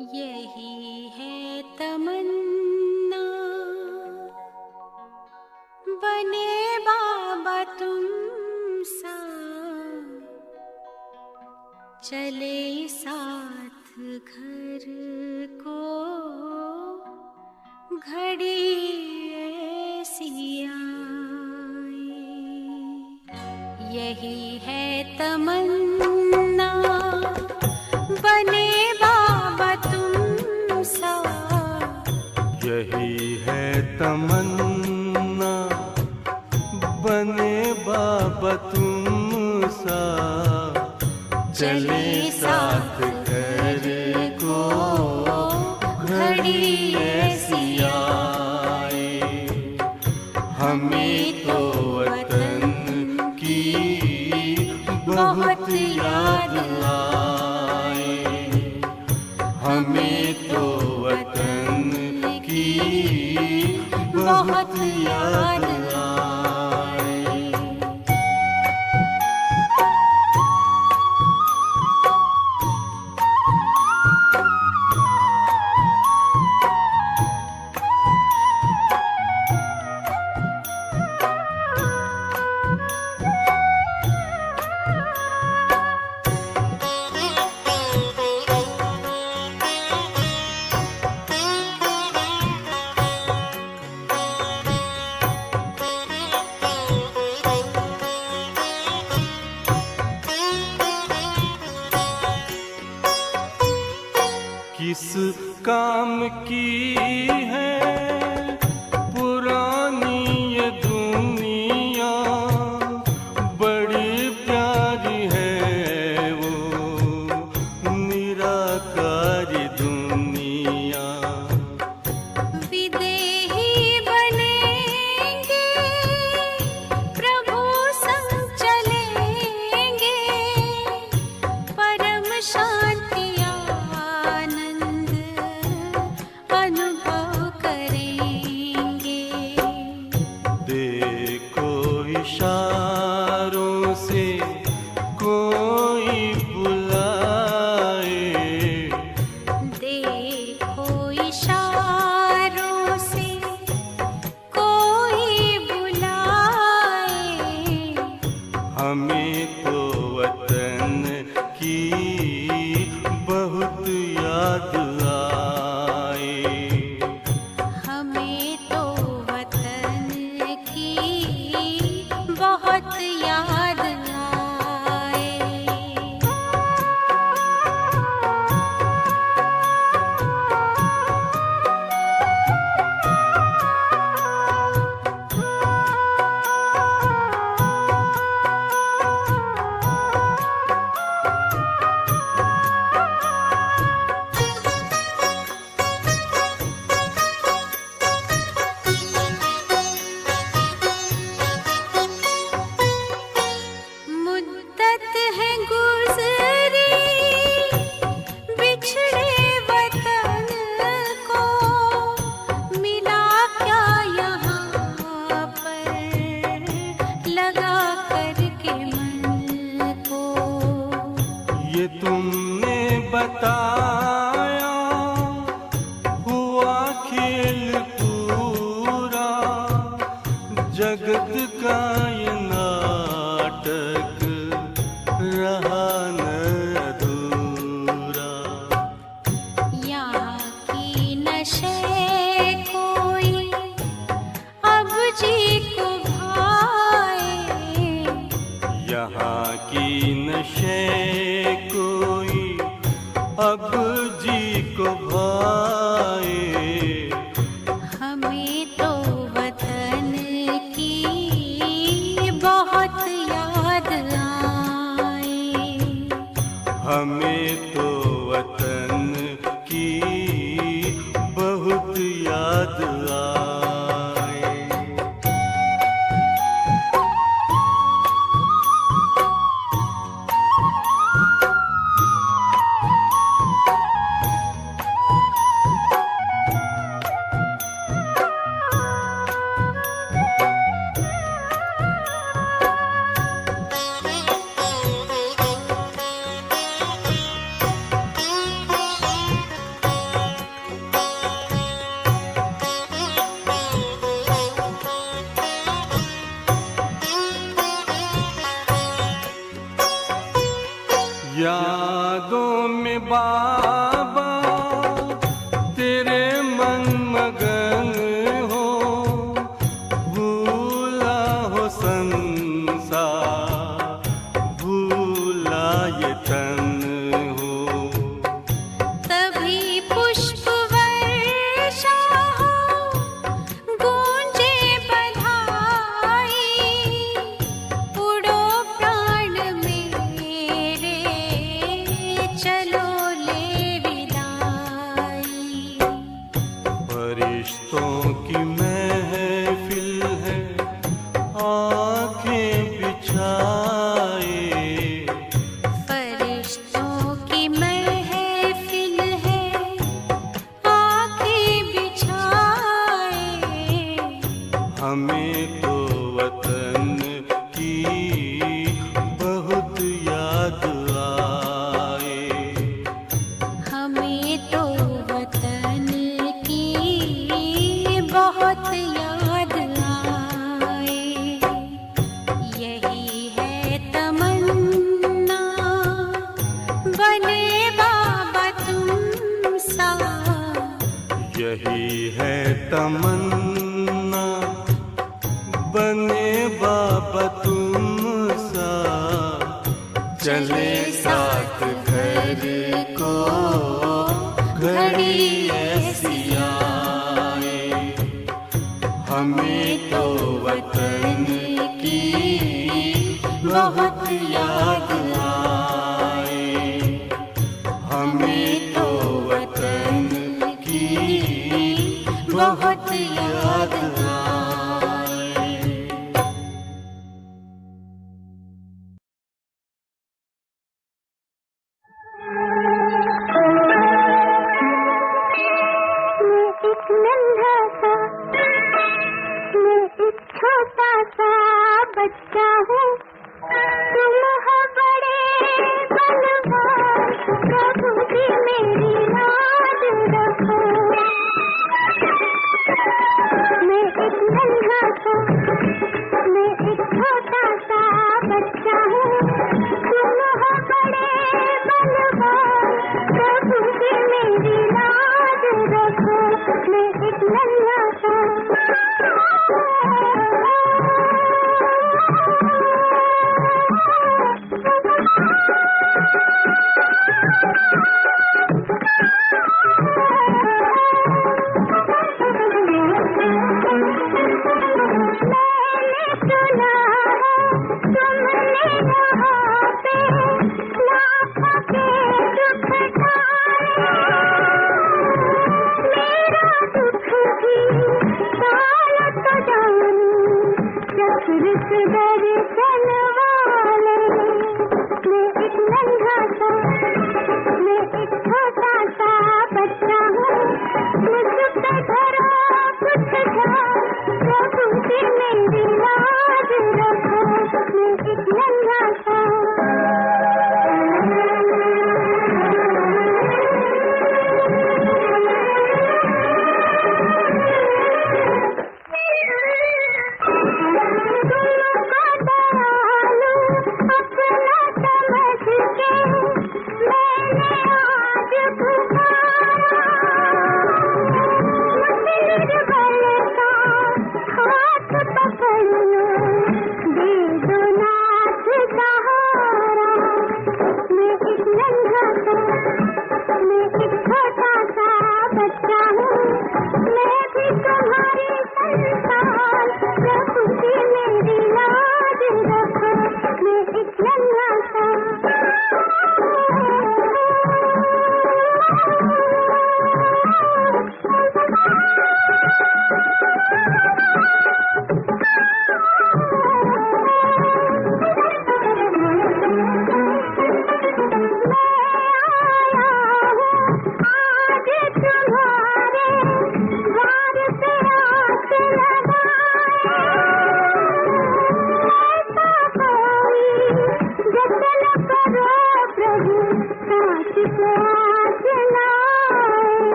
यही है तमन्ना, बने बाबा तुम सा, चले साथ घर को घड़ी ऐसी आए। यही है तमन्ना, बने बाबा तुम सा। यही है तमन्ना, बने बाबा तुम सा, चले साथ घर को घड़ी ऐसी आए। हमें तो वतन की बहुत याद आए, हमें तो वतन की बहुत याद आए। किस काम की है पुरानी ये दुनिया, बड़ी प्यारी है वो निराकारी दुनिया। विदेही बनेंगे, प्रभु संग चलेंगे, परम शांति अनुभव करेंगे। देखो इशारों से कोई बुलाए, देखो इशारों से कोई बुलाए। हमें तो वतन की बहुत याद आए, हमें तो वतन की बहुत याद आए। मुद्दत है गुज़री बिछड़े वतन को, मिला क्या यहाँ पर लगा करके मन को। ये तुमने बताया हुआ खेल पूरा, जगत का ये नाटक रहा न अधूरा। यहाँ की नशे कोई अब जी को भाए, यहाँ की नशे कोई अब जी को भाए। हमें तो वतन की बहुत याद आए, हमें तो वतन की बहुत याद आए। बाबा तेरे मन मगन हो, भूला हो संसार, भूला ये तन हो। तभी पुष्प वर्षा हो, गूंजे बधाई, उड़ो प्राण मेरे, चलो ले विदाई। फरिश्तों की महफिल है, आंखें बिछाए, फरिश्तों की महफिल है, आंखें बिछाए। हमें तो वतन की बहुत याद आए। हमें तो वतन की बहुत याद आए। यही है तमन्ना, बने बाबा तुम सा। यही है तमन्ना, बने बाबा तुम सा। चले साथ घर को घड़ी ऐसी आए। हमें तो वतन की बहुत याद आए। हमें तो वतन की बहुत याद आए। एक नन्हा सा, मैं एक छोटा सा बच्चा हूँ। तुम हो बड़े बलवान, प्रभु जी मेरी लाज रखो। मैं एक नन्हा सा, मैं एक छोटा सा बच्चा हूँ। तुम हो बड़े बलवान, प्रभु जी मेरी लाज रखो। मैं एक नन्हा सा, मैंने सुना तुमने यहाँ पे लाखों के दुख ढाए। मेरा दुख भी साल तो जानी, चक्र से दर्शन वाले। मैं एक नन्हा सा, मैं एक छोटा सा बच्चा हूँ। मुझ पे धरो कुछ ध्यान, प्रभु जी मेरी लाज रखो। मैं एक नन्हा सा, तुमको दयालु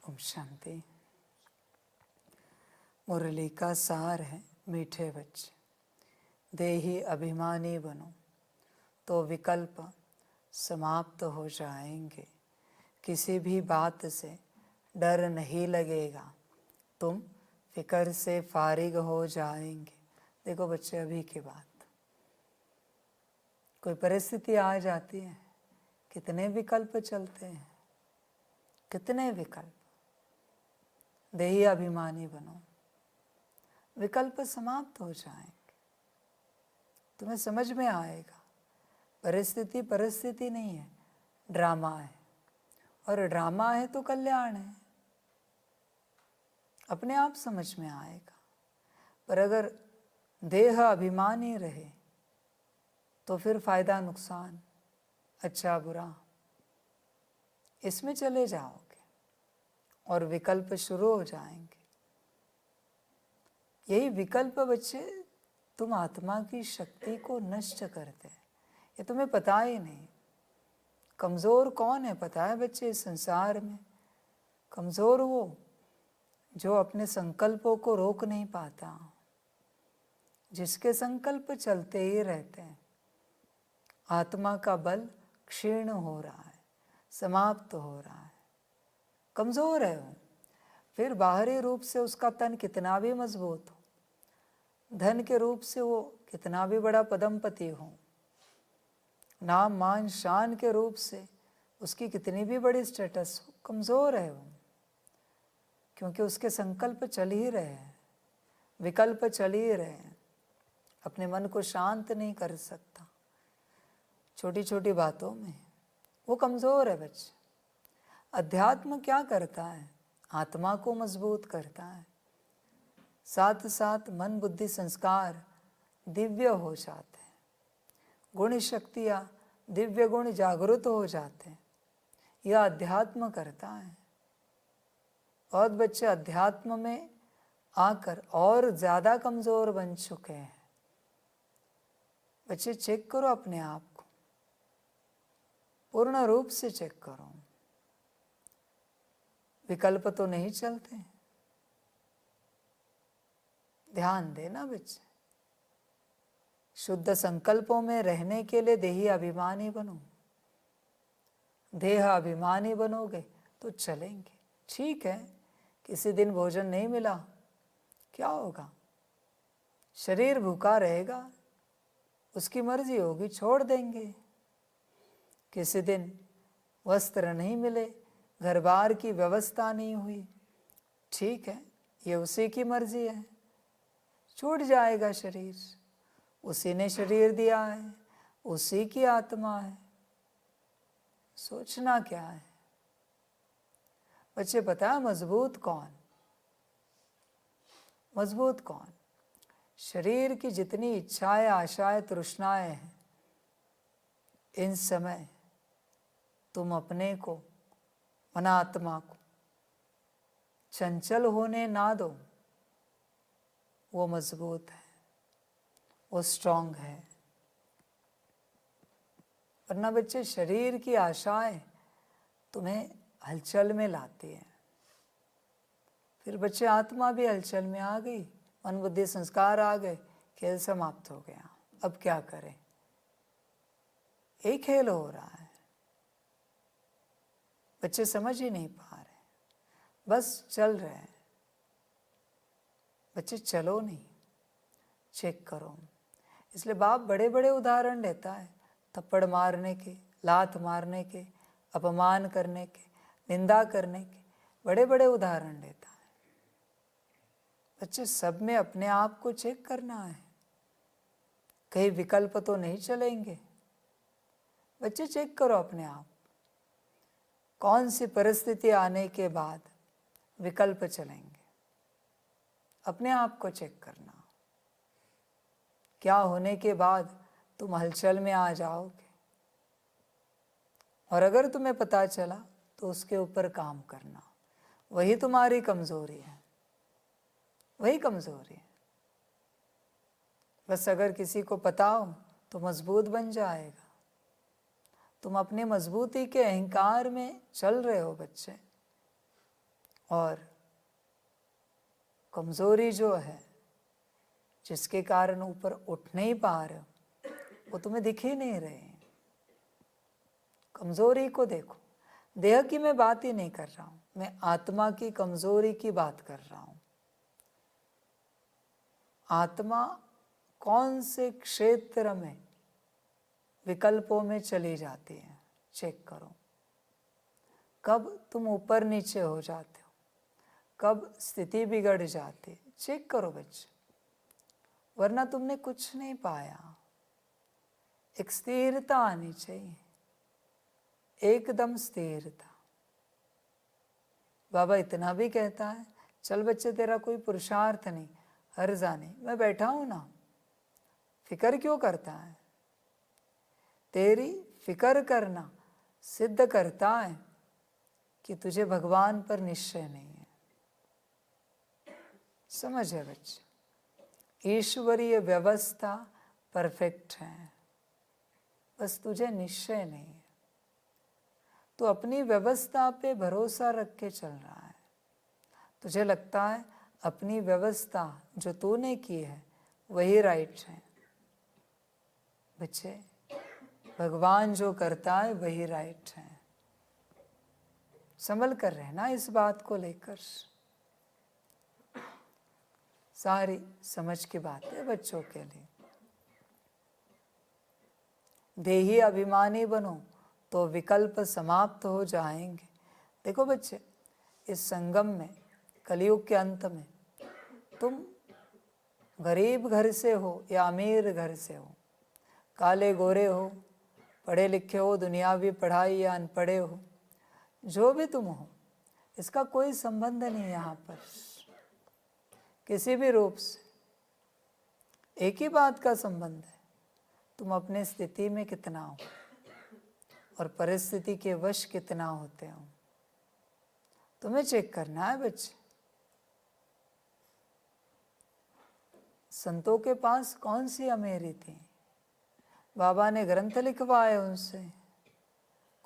ओम शांति। मुरली का सार है मीठे बच्चे, देही अभिमानी बनो तो विकल्प समाप्त हो जाएंगे। किसी भी बात से डर नहीं लगेगा, तुम फिक्र से फारिग हो जाएंगे। देखो बच्चे, अभी की बात, कोई परिस्थिति आ जाती है, कितने विकल्प चलते हैं, कितने विकल्प। देही अभिमानी बनो, विकल्प समाप्त हो जाएंगे। तुम्हें समझ में आएगा परिस्थिति परिस्थिति नहीं है, ड्रामा है, और ड्रामा है तो कल्याण है, अपने आप समझ में आएगा। पर अगर देह अभिमानी रहे तो फिर फायदा नुकसान, अच्छा बुरा, इसमें चले जाओगे और विकल्प शुरू हो जाएंगे। यही विकल्प बच्चे तुम आत्मा की शक्ति को नष्ट करते हैं, ये तुम्हें पता ही नहीं। कमज़ोर कौन है पता है बच्चे इस संसार में? कमज़ोर वो जो अपने संकल्पों को रोक नहीं पाता, जिसके संकल्प चलते ही रहते हैं। आत्मा का बल क्षीण हो रहा है, समाप्त हो रहा है, कमज़ोर है वो। फिर बाहरी रूप से उसका तन कितना भी मजबूत हो, धन के रूप से वो कितना भी बड़ा पदमपति हो, नाम मान शान के रूप से उसकी कितनी भी बड़ी स्टेटस हो, कमज़ोर है वो। क्योंकि उसके संकल्प चल ही रहे हैं, विकल्प चल ही रहे हैं, अपने मन को शांत नहीं कर सकता। छोटी छोटी बातों में वो कमज़ोर है बच्चे। अध्यात्म क्या करता है? आत्मा को मजबूत करता है, साथ साथ मन बुद्धि संस्कार दिव्य हो जाते हैं, गुण शक्तियाँ दिव्य गुण जागृत हो जाते हैं। यह अध्यात्म करता है। बहुत बच्चे अध्यात्म में आकर और ज़्यादा कमज़ोर बन चुके हैं। बच्चे चेक करो अपने आप को, पूर्ण रूप से चेक करो। विकल्प तो नहीं चलते, ध्यान देना बच्चे। शुद्ध संकल्पों में रहने के लिए देही अभिमानी बनो। देह अभिमानी बनोगे तो चलेंगे। ठीक है, किसी दिन भोजन नहीं मिला, क्या होगा? शरीर भूखा रहेगा, उसकी मर्जी होगी, छोड़ देंगे। किसी दिन वस्त्र नहीं मिले, घर बार की व्यवस्था नहीं हुई, ठीक है, ये उसी की मर्जी है, छूट जाएगा शरीर। उसी ने शरीर दिया है, उसी की आत्मा है, सोचना क्या है? बच्चे पता है मजबूत कौन? मजबूत कौन? शरीर की जितनी इच्छाएं आशाएं तृष्णाएं हैं, इन समय तुम अपने को, मन आत्मा को चंचल होने ना दो। वो मजबूत है, वो स्ट्रांग है। वरना बच्चे शरीर की आशाएं तुम्हें हलचल में लाती है। फिर बच्चे आत्मा भी हलचल में आ गई, मन बुद्धि संस्कार आ गए, खेल समाप्त हो गया। अब क्या करें? एक खेल हो रहा है, बच्चे समझ ही नहीं पा रहे, बस चल रहे हैं। बच्चे चलो नहीं, चेक करो। इसलिए बाप बड़े बड़े उदाहरण देता है, थप्पड़ मारने के, लात मारने के, अपमान करने के, निंदा करने के, बड़े बड़े उदाहरण देता है। बच्चे सब में अपने आप को चेक करना है, कहीं विकल्प तो नहीं चलेंगे। बच्चे चेक करो अपने आप, कौन सी परिस्थिति आने के बाद विकल्प चलेंगे। अपने आप को चेक करना, क्या होने के बाद तुम हलचल में आ जाओगे। और अगर तुम्हें पता चला तो उसके ऊपर काम करना। वही तुम्हारी कमजोरी है, वही कमजोरी है। बस अगर किसी को पता हो तो मजबूत बन जाएगा। तुम अपनी मजबूती के अहंकार में चल रहे हो बच्चे, और कमजोरी जो है, जिसके कारण ऊपर उठ नहीं पा रहे हो, वो तुम्हें दिख ही नहीं रहे हैं। कमजोरी को देखो। देह की मैं बात ही नहीं कर रहा हूं, मैं आत्मा की कमजोरी की बात कर रहा हूं। आत्मा कौन से क्षेत्र में विकल्पों में चली जाती है, चेक करो। कब तुम ऊपर नीचे हो जाते हो, कब स्थिति बिगड़ जाती है, चेक करो बच्चे। वरना तुमने कुछ नहीं पाया। एक स्थिरता आनी चाहिए, एकदम स्थिरता। बाबा इतना भी कहता है, चल बच्चे तेरा कोई पुरुषार्थ नहीं, हर्जा नहीं, मैं बैठा हूं ना, फिक्र क्यों करता है? तेरी फिक्र करना सिद्ध करता है कि तुझे भगवान पर निश्चय नहीं है। समझ है बच्चे, ईश्वरीय व्यवस्था परफेक्ट है, बस तुझे निश्चय नहीं है। तो अपनी व्यवस्था पे भरोसा रख के चल रहा है। तुझे लगता है अपनी व्यवस्था जो तूने की है वही राइट है। बच्चे, भगवान जो करता है वही राइट है। संभल कर रहना इस बात को लेकर। सारी समझ की बात है बच्चों के लिए। देही अभिमानी बनो तो विकल्प समाप्त हो जाएंगे। देखो बच्चे, इस संगम में, कलयुग के अंत में, तुम गरीब घर से हो या अमीर घर से हो, काले गोरे हो, पढ़े लिखे हो, दुनियावी पढ़ाई या अनपढ़े हो, जो भी तुम हो, इसका कोई संबंध नहीं यहाँ पर किसी भी रूप से। एक ही बात का संबंध है, तुम अपने स्थिति में कितना हो और परिस्थिति के वश कितना होते हो, तुम्हें चेक करना है बच्चे। संतों के पास कौन सी अमीरी थी? बाबा ने ग्रंथ लिखवाए उनसे,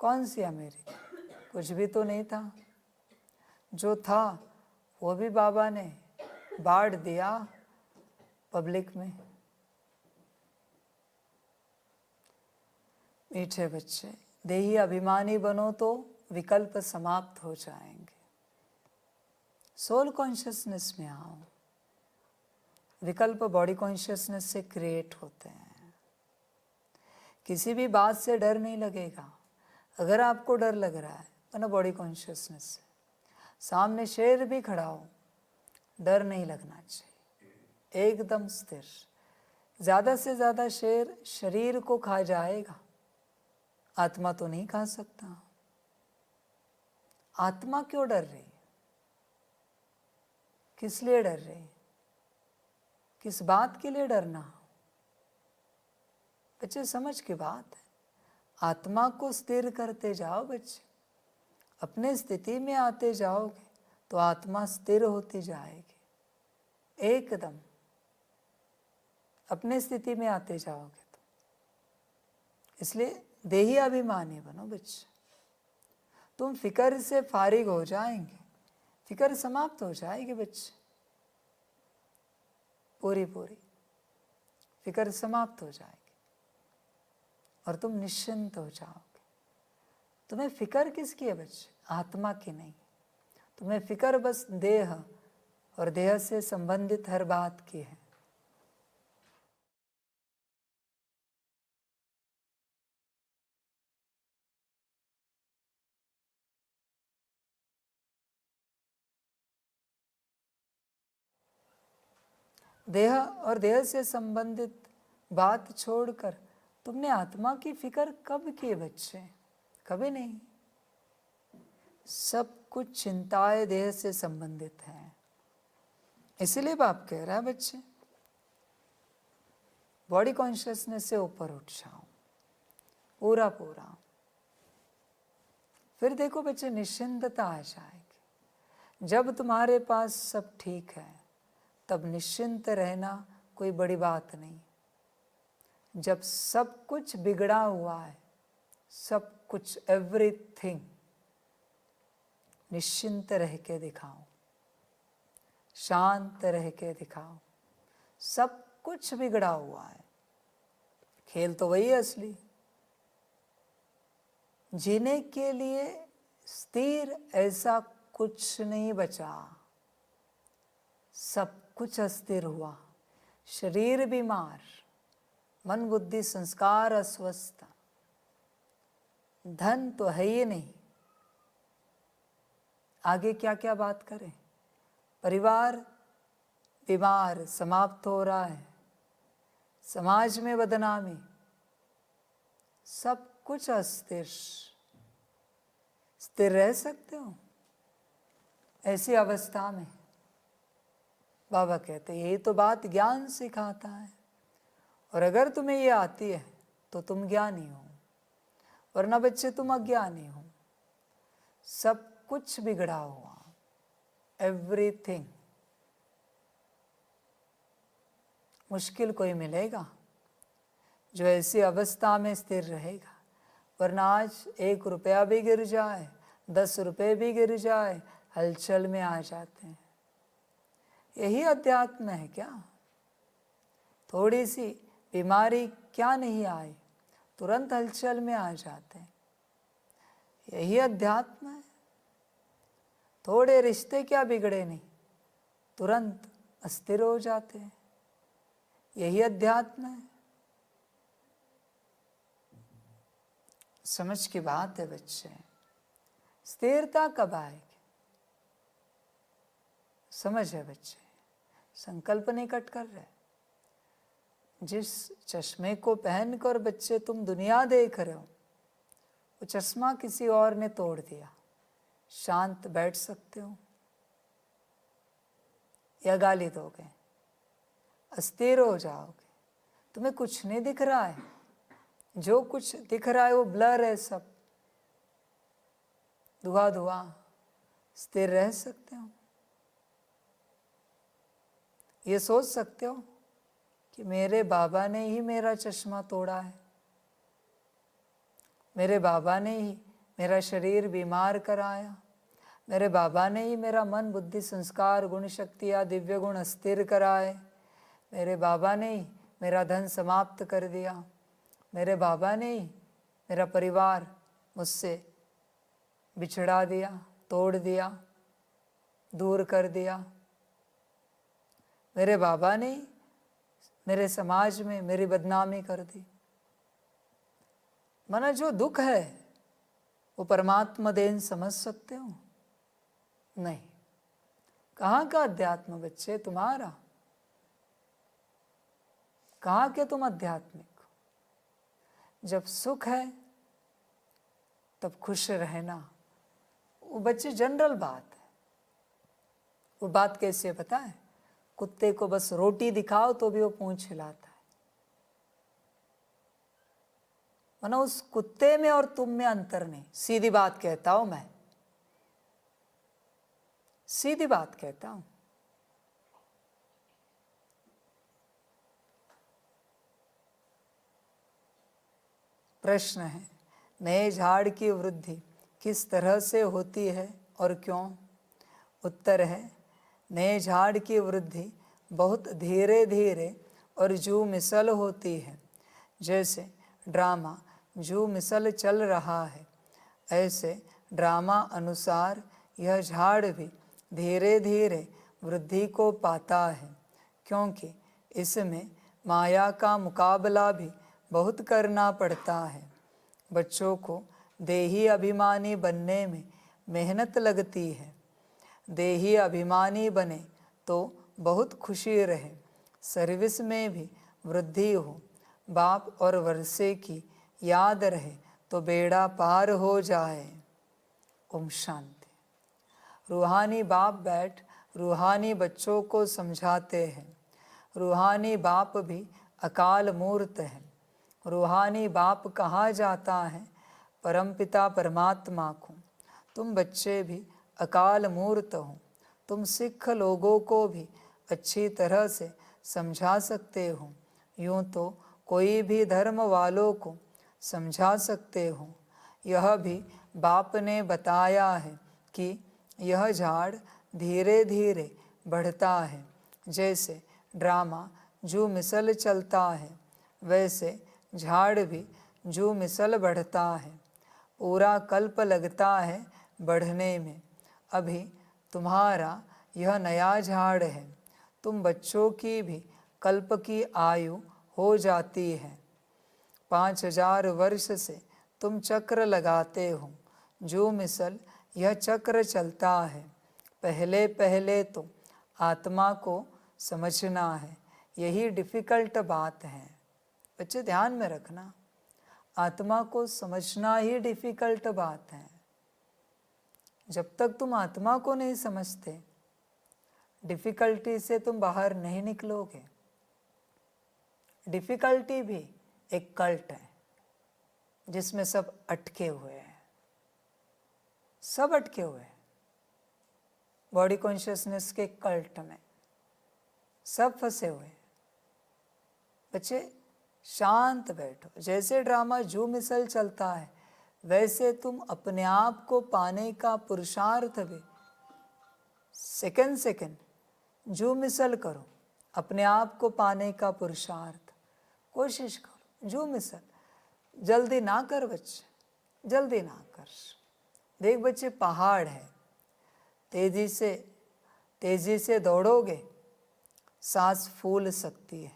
कौन सी अमीरी थी? कुछ भी तो नहीं था। जो था वो भी बाबा ने बांट दिया पब्लिक में। मीठे बच्चे, देही अभिमानी बनो तो विकल्प समाप्त हो जाएंगे। सोल कॉन्शियसनेस में आओ। विकल्प बॉडी कॉन्शियसनेस से क्रिएट होते हैं। किसी भी बात से डर नहीं लगेगा। अगर आपको डर लग रहा है तो ना बॉडी कॉन्शियसनेस से, सामने शेर भी खड़ा हो, डर नहीं लगना चाहिए, एकदम स्थिर। ज़्यादा से ज़्यादा शेर शरीर को खा जाएगा, आत्मा तो नहीं खा सकता। आत्मा क्यों डर रही? किस लिए डर रही? किस बात के लिए डरना? बच्चे, समझ की बात है। आत्मा को स्थिर करते जाओ बच्चे, अपने स्थिति में आते जाओगे तो आत्मा स्थिर होती जाएगी। एकदम अपने स्थिति में आते जाओगे तो। इसलिए देही अभिमानी बनो बच्चे। तुम फिक्र से फारिग हो जाएंगे, फिक्र समाप्त हो जाएगी बच्चे, पूरी पूरी फिक्र समाप्त हो जाएगी और तुम निश्चिंत हो जाओगे। तुम्हें फिक्र किसकी है बच्चे? आत्मा की नहीं। तुम्हें फिक्र बस देह और देह से संबंधित हर बात की है। देह और देह से संबंधित बात छोड़कर तुमने आत्मा की फिक्र कब की बच्चे? कभी नहीं। सब कुछ चिंताएं देह से संबंधित हैं। इसीलिए बाप कह रहा है बच्चे, बॉडी कॉन्शियसनेस से ऊपर उठ जाओ पूरा पूरा। फिर देखो बच्चे, निश्चिंतता आ जाएगी। जब तुम्हारे पास सब ठीक है तब निश्चिंत रहना कोई बड़ी बात नहीं। जब सब कुछ बिगड़ा हुआ है, सब कुछ, एवरीथिंग, निश्चिंत रह के दिखाओ, शांत रह के दिखाओ। सब कुछ बिगड़ा हुआ है, खेल तो वही है असली। जीने के लिए स्थिर ऐसा कुछ नहीं बचा, सब कुछ अस्थिर हुआ। शरीर बीमार, मन बुद्धि संस्कार अस्वस्थ, धन तो है ही नहीं, आगे क्या क्या बात करें। परिवार बीमार, समाप्त हो रहा है, समाज में बदनामी, सब कुछ अस्थिर। स्थिर रह सकते हो ऐसी अवस्था में? बाबा कहते हैं यही तो बात ज्ञान सिखाता है। और अगर तुम्हें ये आती है तो तुम ज्ञानी हो, वरना बच्चे तुम अज्ञानी हो। सब कुछ बिगड़ा हुआ, एवरीथिंग। मुश्किल कोई मिलेगा जो ऐसी अवस्था में स्थिर रहेगा, वरना आज 1 रुपया भी गिर जाए, 10 रुपये भी गिर जाए, हलचल में आ जाते हैं। यही अध्यात्म है क्या? थोड़ी सी बीमारी क्या नहीं आई, तुरंत हलचल में आ जाते हैं। यही अध्यात्म है। थोड़े रिश्ते क्या बिगड़े नहीं, तुरंत अस्थिर हो जाते हैं। यही अध्यात्म है। समझ की बात है बच्चे। स्थिरता कब आएगी? समझ है बच्चे, संकल्प नहीं कट कर रहे। जिस चश्मे को पहनकर बच्चे तुम दुनिया देख रहे हो, वो चश्मा किसी और ने तोड़ दिया। शांत बैठ सकते हो या गाली दोगे? अस्थिर हो जाओगे। तुम्हें कुछ नहीं दिख रहा है, जो कुछ दिख रहा है वो ब्लर है, सब धुआं धुआं। स्थिर रह सकते हो? ये सोच सकते हो कि मेरे बाबा ने ही मेरा चश्मा तोड़ा है, मेरे बाबा ने ही मेरा शरीर बीमार कराया, मेरे बाबा ने ही मेरा मन बुद्धि संस्कार गुण शक्ति या दिव्य गुण अस्थिर कराए, मेरे बाबा ने ही मेरा धन समाप्त कर दिया, मेरे बाबा ने ही मेरा परिवार मुझसे बिछड़ा दिया, तोड़ दिया, दूर कर दिया, मेरे बाबा ने मेरे समाज में मेरी बदनामी कर दी। मना जो दुख है वो परमात्मा देन समझ सकते हो? नहीं। कहाँ का अध्यात्म बच्चे तुम्हारा? कहाँ के तुम आध्यात्मिक? जब सुख है तब खुश रहना। वो बच्चे जनरल बात है। वो बात कैसे है पता है? कुत्ते को बस रोटी दिखाओ तो भी वो पूंछ हिलाता है। मानो उस कुत्ते में और तुम में अंतर नहीं। सीधी बात कहता हूं मैं, सीधी बात कहता हूं। प्रश्न है, नए झाड़ की वृद्धि किस तरह से होती है और क्यों? उत्तर है, नए झाड़ की वृद्धि बहुत धीरे धीरे और जू मिसल होती है। जैसे ड्रामा जू मिसल चल रहा है, ऐसे ड्रामा अनुसार यह झाड़ भी धीरे धीरे वृद्धि को पाता है, क्योंकि इसमें माया का मुकाबला भी बहुत करना पड़ता है। बच्चों को देही अभिमानी बनने में मेहनत लगती है। देही अभिमानी बने तो बहुत खुशी रहे, सर्विस में भी वृद्धि हो, बाप और वर्षे की याद रहे तो बेड़ा पार हो जाए। ओम शांति। रूहानी बाप बैठ रूहानी बच्चों को समझाते हैं। रूहानी बाप भी अकाल मूर्त है। रूहानी बाप कहा जाता है परमपिता परमात्मा को। तुम बच्चे भी अकाल मूर्त हो। तुम सिख लोगों को भी अच्छी तरह से समझा सकते हो। यूँ तो कोई भी धर्म वालों को समझा सकते हो। यह भी बाप ने बताया है कि यह झाड़ धीरे धीरे बढ़ता है। जैसे ड्रामा जो मिसल चलता है, वैसे झाड़ भी जो मिसल बढ़ता है। पूरा कल्प लगता है बढ़ने में। अभी तुम्हारा यह नया झाड़ है। तुम बच्चों की भी कल्प की आयु हो जाती है। 5000 वर्ष से तुम चक्र लगाते हो। जो मिसल यह चक्र चलता है। पहले पहले तो आत्मा को समझना है। यही डिफ़िकल्ट बात है। बच्चे ध्यान में रखना, आत्मा को समझना ही डिफ़िकल्ट बात है। जब तक तुम आत्मा को नहीं समझते, डिफ़िकल्टी से तुम बाहर नहीं निकलोगे। डिफ़िकल्टी भी एक कल्ट है जिसमें सब अटके हुए हैं, सब अटके हुए हैं। बॉडी कॉन्शियसनेस के कल्ट में सब फंसे हुए हैं। बच्चे शांत बैठो। जैसे ड्रामा जो मिसल चलता है, वैसे तुम अपने आप को पाने का पुरुषार्थ भी सेकंड सेकंड जो मिसल करो। अपने आप को पाने का पुरुषार्थ कोशिश करो। जो मिसल, जल्दी ना कर बच्चे, जल्दी ना कर। देख बच्चे, पहाड़ है, तेजी से दौड़ोगे, सांस फूल सकती है,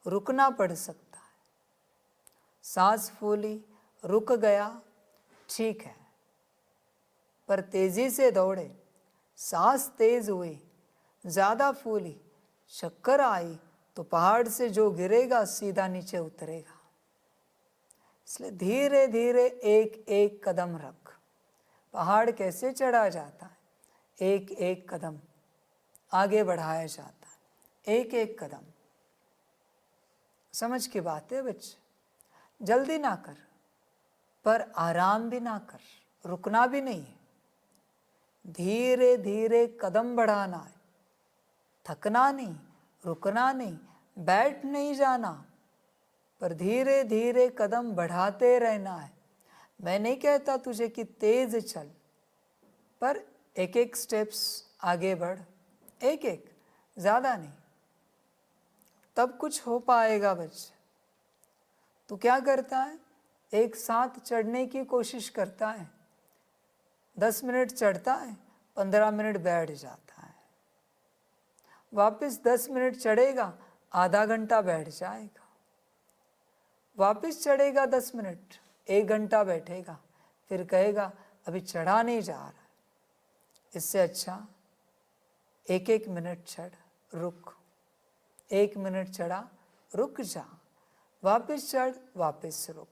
रुकना पड़ सकता है। सांस फूली, रुक गया, ठीक है, पर तेजी से दौड़े, सांस तेज हुई, ज़्यादा फूली, चक्कर आई, तो पहाड़ से जो गिरेगा सीधा नीचे उतरेगा। इसलिए धीरे धीरे एक एक कदम रख। पहाड़ कैसे चढ़ा जाता है? एक एक कदम आगे बढ़ाया जाता है, एक एक कदम। समझ की बात है बच्चे। जल्दी ना कर, पर आराम भी ना कर, रुकना भी नहीं है। धीरे धीरे कदम बढ़ाना है, थकना नहीं, रुकना नहीं, बैठ नहीं जाना, पर धीरे धीरे कदम बढ़ाते रहना है। मैं नहीं कहता तुझे कि तेज चल, पर एक एक स्टेप्स आगे बढ़, एक एक, ज़्यादा नहीं, तब कुछ हो पाएगा बच्चे। तू क्या करता है? एक साथ चढ़ने की कोशिश करता है, 10 मिनट चढ़ता है, 15 मिनट बैठ जाता है, वापस 10 मिनट चढ़ेगा, आधा घंटा बैठ जाएगा, वापस चढ़ेगा 10 मिनट, 1 घंटा बैठेगा, फिर कहेगा अभी चढ़ा नहीं जा रहा। इससे अच्छा 1-1 मिनट चढ़, रुक, 1 मिनट चढ़ा, रुक जा, वापस चढ़, वापस रुक।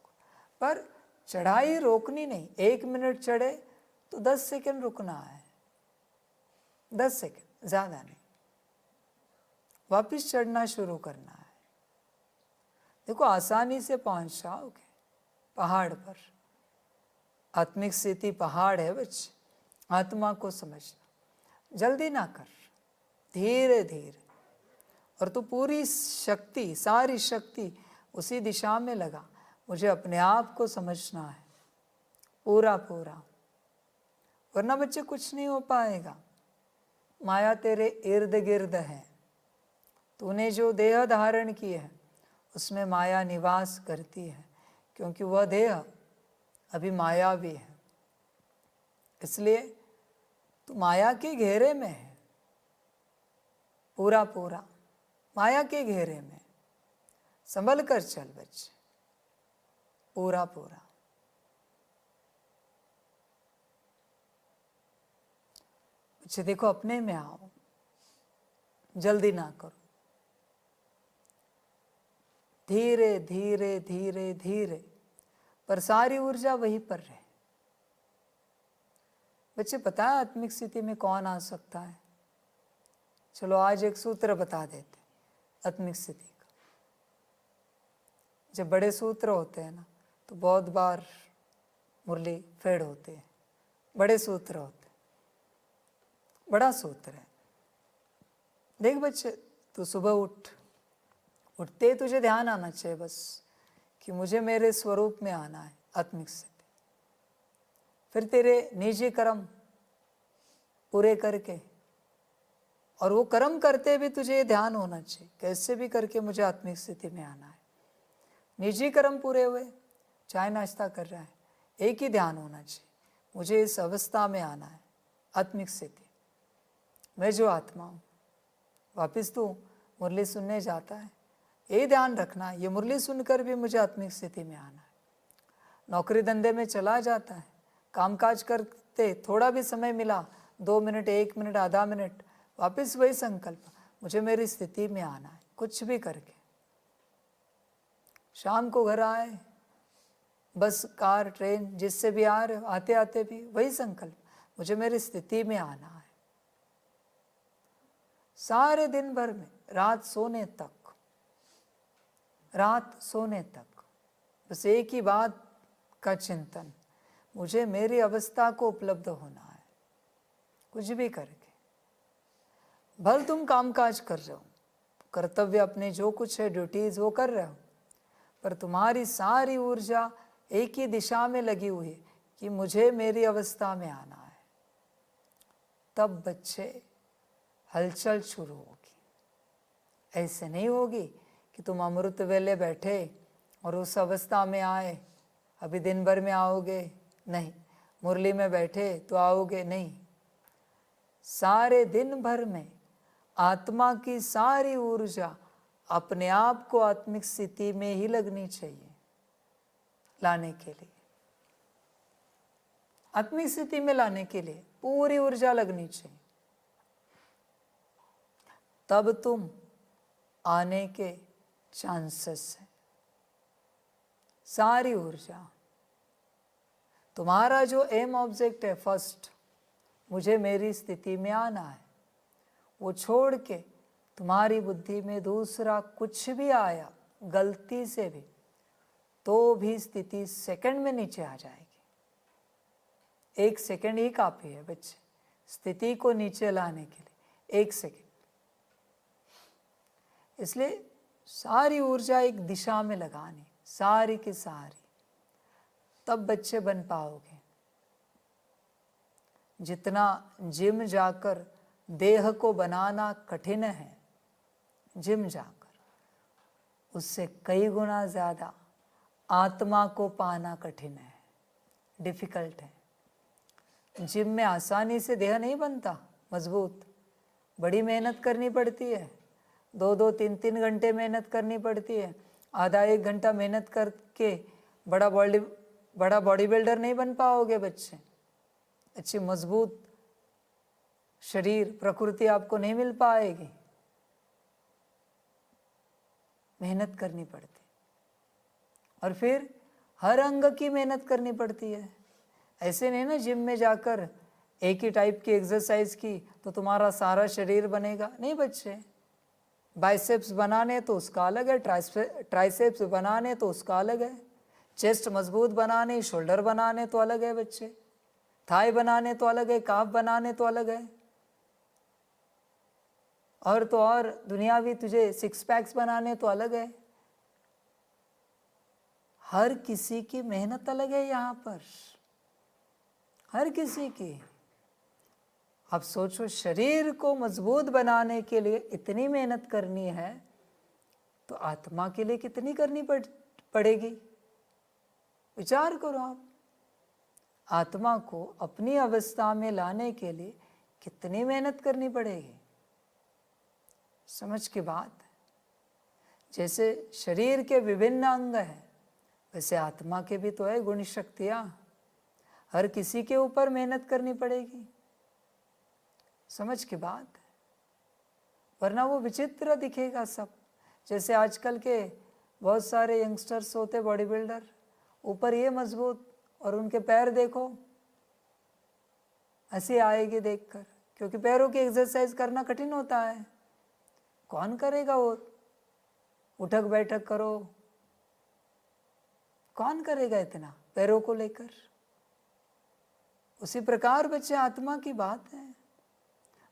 पर चढ़ाई रोकनी नहीं। 1 मिनट चढ़े तो 10 सेकंड रुकना है, 10 सेकंड, ज़्यादा नहीं, वापस चढ़ना शुरू करना है। देखो, आसानी से पहुंच जाओगे पहाड़ पर। आत्मिक स्थिति पहाड़ है बच्चे। आत्मा को समझना, जल्दी ना कर, धीरे धीरे। और तू पूरी शक्ति, सारी शक्ति उसी दिशा में लगा। मुझे अपने आप को समझना है पूरा पूरा, वरना बच्चे कुछ नहीं हो पाएगा। माया तेरे इर्द गिर्द है। तूने जो देह धारण की है उसमें माया निवास करती है, क्योंकि वह देह अभी मायावी है। इसलिए तू माया के घेरे में है, पूरा पूरा माया के घेरे में। संभल कर चल बच्चे, पूरा पूरा। बच्चे देखो, अपने में आओ, जल्दी ना करो, धीरे धीरे धीरे धीरे, पर सारी ऊर्जा वहीं पर रहे। बच्चे, पता है आत्मिक स्थिति में कौन आ सकता है? चलो आज एक सूत्र बता देते आत्मिक स्थिति का। जब बड़े सूत्र होते हैं ना, तो बहुत बार मुरली फेड होते हैं। बड़े सूत्र होते हैं, बड़ा सूत्र है। देख बच्चे, तू सुबह उठते ही तुझे ध्यान आना चाहिए बस कि मुझे मेरे स्वरूप में आना है, आत्मिक स्थिति। फिर तेरे निजी कर्म पूरे करके, और वो कर्म करते भी तुझे ये ध्यान होना चाहिए कैसे भी करके मुझे आत्मिक स्थिति में आना है। निजी कर्म पूरे हुए, चाय नाश्ता कर रहा है, एक ही ध्यान होना चाहिए, मुझे इस अवस्था में आना है, आत्मिक स्थिति। मैं जो आत्मा हूँ, वापस तू मुरली सुनने जाता है, ये ध्यान रखना, ये मुरली सुनकर भी मुझे आत्मिक स्थिति में आना है। नौकरी धंधे में चला जाता है, कामकाज करते थोड़ा भी समय मिला, 2 मिनट, 1 मिनट, आधा मिनट, वापस वही संकल्प, मुझे मेरी स्थिति में आना है, कुछ भी करके। शाम को घर आए, बस, कार, ट्रेन, जिससे भी आ रहे हो, आते आते भी वही संकल्प, मुझे मेरी स्थिति में आना है। सारे दिन भर में रात सोने तक बस एक ही बात का चिंतन, मुझे मेरी अवस्था को उपलब्ध होना है, कुछ भी करके। भल तुम कामकाज कर रहे हो, कर्तव्य अपने जो कुछ है, ड्यूटीज वो कर रहे हो, पर तुम्हारी सारी ऊर्जा एक ही दिशा में लगी हुई है कि मुझे मेरी अवस्था में आना है। तब बच्चे हलचल शुरू होगी। ऐसे नहीं होगी कि तुम अमृत वेले बैठे और उस अवस्था में आए, अभी दिन भर में आओगे नहीं, मुरली में बैठे तो आओगे नहीं। सारे दिन भर में आत्मा की सारी ऊर्जा अपने आप को आत्मिक स्थिति में ही लगनी चाहिए, लाने के लिए, आत्मिक स्थिति में लाने के लिए पूरी ऊर्जा लगनी चाहिए। तब तुम आने के चांसेस है। सारी ऊर्जा, तुम्हारा जो एम ऑब्जेक्ट है, फर्स्ट मुझे मेरी स्थिति में आना है, वो छोड़ के तुम्हारी बुद्धि में दूसरा कुछ भी आया गलती से भी, तो भी स्थिति सेकंड में नीचे आ जाएगी। 1 सेकंड ही काफी है बच्चे, स्थिति को नीचे लाने के लिए 1 सेकंड। इसलिए सारी ऊर्जा एक दिशा में लगानी, सारी की सारी, तब बच्चे बन पाओगे। जितना जिम जाकर देह को बनाना कठिन है, जिम जाकर, उससे कई गुना ज़्यादा आत्मा को पाना कठिन है, डिफ़िकल्ट है। जिम में आसानी से देह नहीं बनता मजबूत, बड़ी मेहनत करनी पड़ती है, 2-2, 3-3 घंटे मेहनत करनी पड़ती है। आधा 1 घंटा मेहनत करके बड़ा बॉडी बिल्डर नहीं बन पाओगे बच्चे। अच्छी मजबूत शरीर, प्रकृति आपको नहीं मिल पाएगी, मेहनत करनी पड़ती। और फिर हर अंग की मेहनत करनी पड़ती है। ऐसे नहीं ना जिम में जाकर एक ही टाइप की एक्सरसाइज की तो तुम्हारा सारा शरीर बनेगा, नहीं बच्चे। बाइसेप्स बनाने तो उसका अलग है, ट्राइसेप्स बनाने तो उसका अलग है, चेस्ट मजबूत बनाने, शोल्डर बनाने तो अलग है बच्चे, थाई बनाने तो अलग है, काफ बनाने तो अलग है, और तो और दुनियावी तुझे 6 पैक्स बनाने तो अलग है। हर किसी की मेहनत अलग है यहाँ पर, हर किसी की। अब सोचो, शरीर को मजबूत बनाने के लिए इतनी मेहनत करनी है, तो आत्मा के लिए कितनी करनी पड़ेगी? विचार करो आप, आत्मा को अपनी अवस्था में लाने के लिए कितनी मेहनत करनी पड़ेगी। समझ की बात। जैसे शरीर के विभिन्न अंग हैं, वैसे आत्मा के भी तो है गुण शक्तियाँ, हर किसी के ऊपर मेहनत करनी पड़ेगी। समझ की बात, वरना वो विचित्र दिखेगा सब। जैसे आजकल के बहुत सारे यंगस्टर्स होते बॉडी बिल्डर, ऊपर ये मजबूत और उनके पैर देखो, हंसी आएगी देखकर, क्योंकि पैरों की एक्सरसाइज करना कठिन होता है। कौन करेगा वो? उठक बैठक करो, कौन करेगा इतना पैरों को लेकर? उसी प्रकार बच्चे आत्मा की बात है,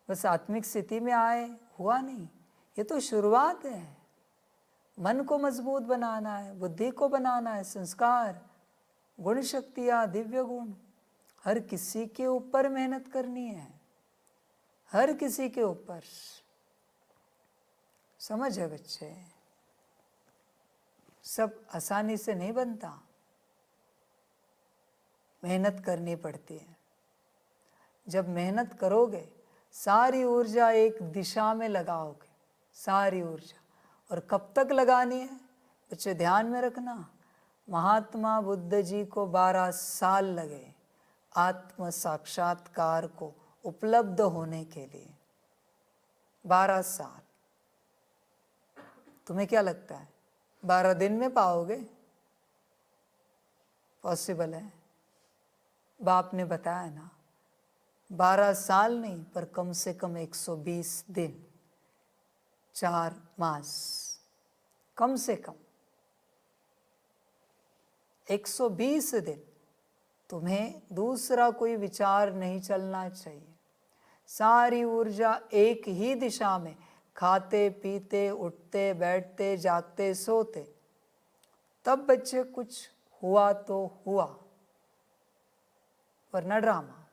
बस आत्मिक स्थिति में आए, हुआ नहीं, ये तो शुरुआत है। मन को मजबूत बनाना है, बुद्धि को बनाना है, संस्कार, गुण शक्तियाँ, दिव्य गुण, हर किसी के ऊपर मेहनत करनी है। हर किसी के ऊपर। समझ है बच्चे? सब आसानी से नहीं बनता, मेहनत करनी पड़ती है। जब मेहनत करोगे, सारी ऊर्जा एक दिशा में लगाओगे, सारी ऊर्जा। और कब तक लगानी है बच्चे? ध्यान में रखना, महात्मा बुद्ध जी को 12 साल लगे आत्म साक्षात्कार को उपलब्ध होने के लिए। 12 साल। तुम्हें क्या लगता है 12 दिन में पाओगे? पॉसिबल है? बाप ने बताया ना, 12 साल नहीं पर कम से कम 120 दिन, 4 मास, कम से कम 120 दिन तुम्हें दूसरा कोई विचार नहीं चलना चाहिए। सारी ऊर्जा एक ही दिशा में, खाते पीते उठते बैठते जागते सोते। तब बच्चे कुछ हुआ तो हुआ, वरना ड्रामा।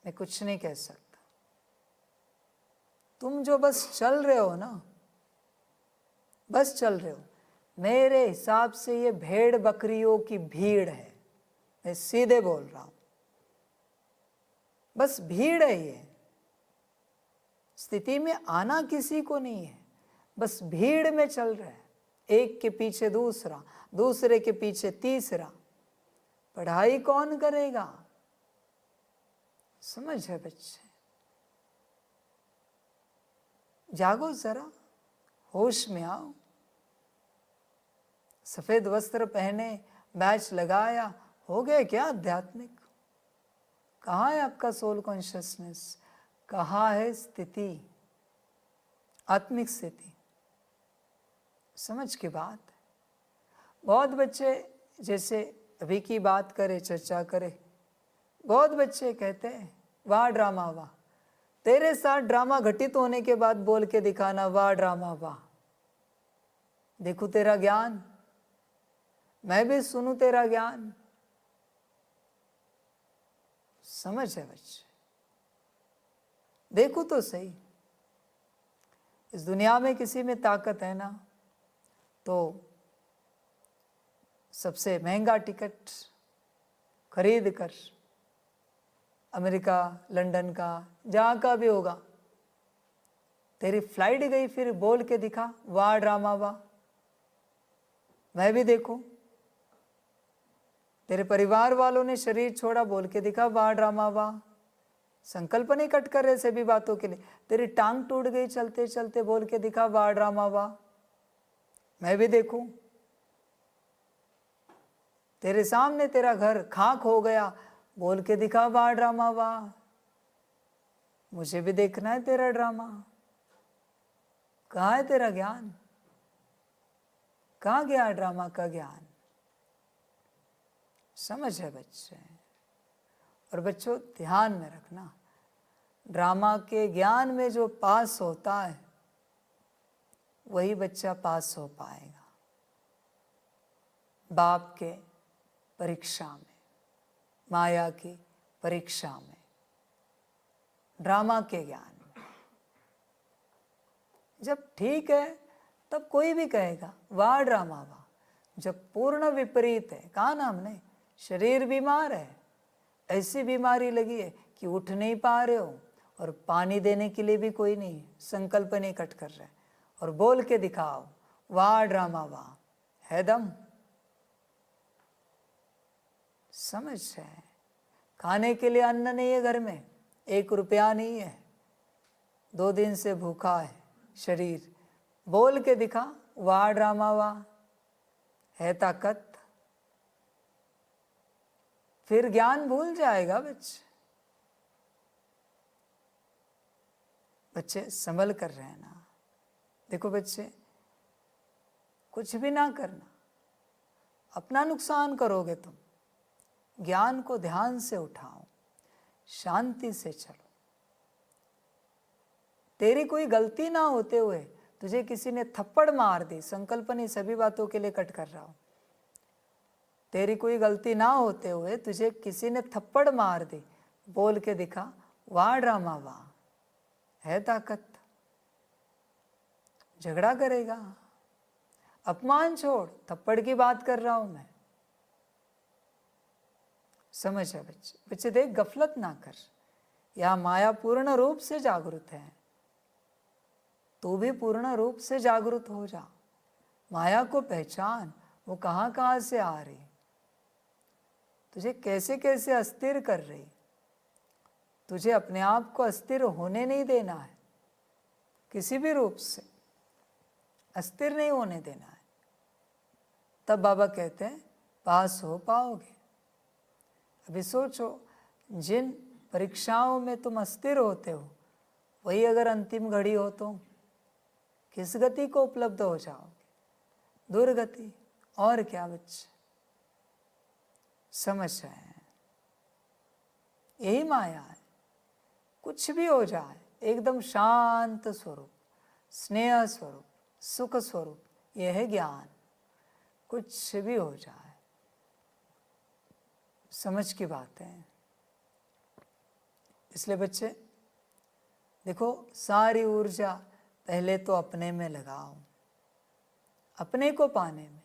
मैं कुछ नहीं कह सकता। तुम जो बस चल रहे हो ना, बस चल रहे हो, मेरे हिसाब से ये भेड़ बकरियों की भीड़ है। मैं सीधे बोल रहा हूं, बस भीड़ है ये। स्थिति में आना किसी को नहीं है, बस भीड़ में चल रहा है, एक के पीछे दूसरा, दूसरे के पीछे तीसरा। पढ़ाई कौन करेगा? समझ है बच्चे? जागो जरा, होश में आओ। सफेद वस्त्र पहने, बैच लगाया, हो गए क्या आध्यात्मिक? कहाँ है आपका सोल कॉन्शियसनेस? कहाँ है स्थिति, आत्मिक स्थिति? समझ की बात है। बहुत बच्चे जैसे अभी की बात करें, चर्चा करें, बहुत बच्चे कहते हैं वाह ड्रामा वाह। तेरे साथ ड्रामा घटित होने के बाद बोल के दिखाना वाह ड्रामा वाह। देखूं तेरा ज्ञान, मैं भी सुनूं तेरा ज्ञान। समझ है बच्चे? देखो तो सही, इस दुनिया में किसी में ताकत है ना, तो सबसे महंगा टिकट खरीद कर अमेरिका, लंदन का, जहाँ का भी होगा, तेरी फ्लाइट गई, फिर बोल के दिखा वाह ड्रामा वाह, मैं भी देखूं। तेरे परिवार वालों ने शरीर छोड़ा, बोल के दिखा वाह ड्रामा वाह। संकल्प नहीं कट कर रहे सभी बातों के लिए। तेरी टांग टूट गई चलते चलते, बोल के दिखा वाह ड्रामा वाह, मैं भी देखूं। तेरे सामने तेरा घर खाक हो गया, बोल के दिखा वाह ड्रामा वाह, मुझे भी देखना है तेरा ड्रामा। कहाँ है तेरा ज्ञान? कहाँ गया ड्रामा का ज्ञान? समझ है बच्चे? और बच्चों ध्यान में रखना, ड्रामा के ज्ञान में जो पास होता है वही बच्चा पास हो पाएगा। बाप के परीक्षा में, माया की परीक्षा में, ड्रामा के ज्ञान में। जब ठीक है तब कोई भी कहेगा वाह ड्रामा वाह। जब पूर्ण विपरीत है, कहा ना हमने, शरीर बीमार है, ऐसी बीमारी लगी है कि उठ नहीं पा रहे हो, और पानी देने के लिए भी कोई नहीं, संकल्प नहीं कट कर रहे, और बोल के दिखाओ वाह ड्रामा वाह, है दम? समझ है? खाने के लिए अन्न नहीं है घर में, 1 रुपया नहीं है, 2 दिन से भूखा है शरीर, बोल के दिखा वाह ड्रामा वाह, है ताकत? फिर ज्ञान भूल जाएगा बच्चे। बच्चे संभल कर रहना। देखो बच्चे, कुछ भी ना करना, अपना नुकसान करोगे तुम। ज्ञान को ध्यान से उठाओ, शांति से चलो। तेरी कोई गलती ना होते हुए तुझे किसी ने थप्पड़ मार दी, संकल्प नहीं, सभी बातों के लिए कट कर रहा हूं। तेरी कोई गलती ना होते हुए तुझे किसी ने थप्पड़ मार दी, बोल के दिखा वाह ड्रामा वाह, है ताकत, झगड़ा करेगा। अपमान छोड़, थप्पड़ की बात कर रहा हूं मैं। समझ है बच्चे? बच्चे देख, गफलत ना कर। यह माया पूर्ण रूप से जागृत है, तू भी पूर्ण रूप से जागृत हो जा। माया को पहचान, वो कहाँ कहाँ से आ रही, तुझे कैसे कैसे अस्थिर कर रही। तुझे अपने आप को अस्थिर होने नहीं देना है, किसी भी रूप से अस्थिर नहीं होने देना है। तब बाबा कहते हैं पास हो पाओगे। अभी सोचो, जिन परीक्षाओं में तुम अस्थिर होते हो, वही अगर अंतिम घड़ी हो तो किस गति को उपलब्ध हो जाओगे? दुर्गति। और क्या बच्चे? समझ रहे हैं? यही माया है। कुछ भी हो जाए, एकदम शांत स्वरूप, स्नेह स्वरूप, सुख स्वरूप, यह है ज्ञान। कुछ भी हो जाए, समझ की बात है। इसलिए बच्चे देखो, सारी ऊर्जा पहले तो अपने में लगाओ, अपने को पाने में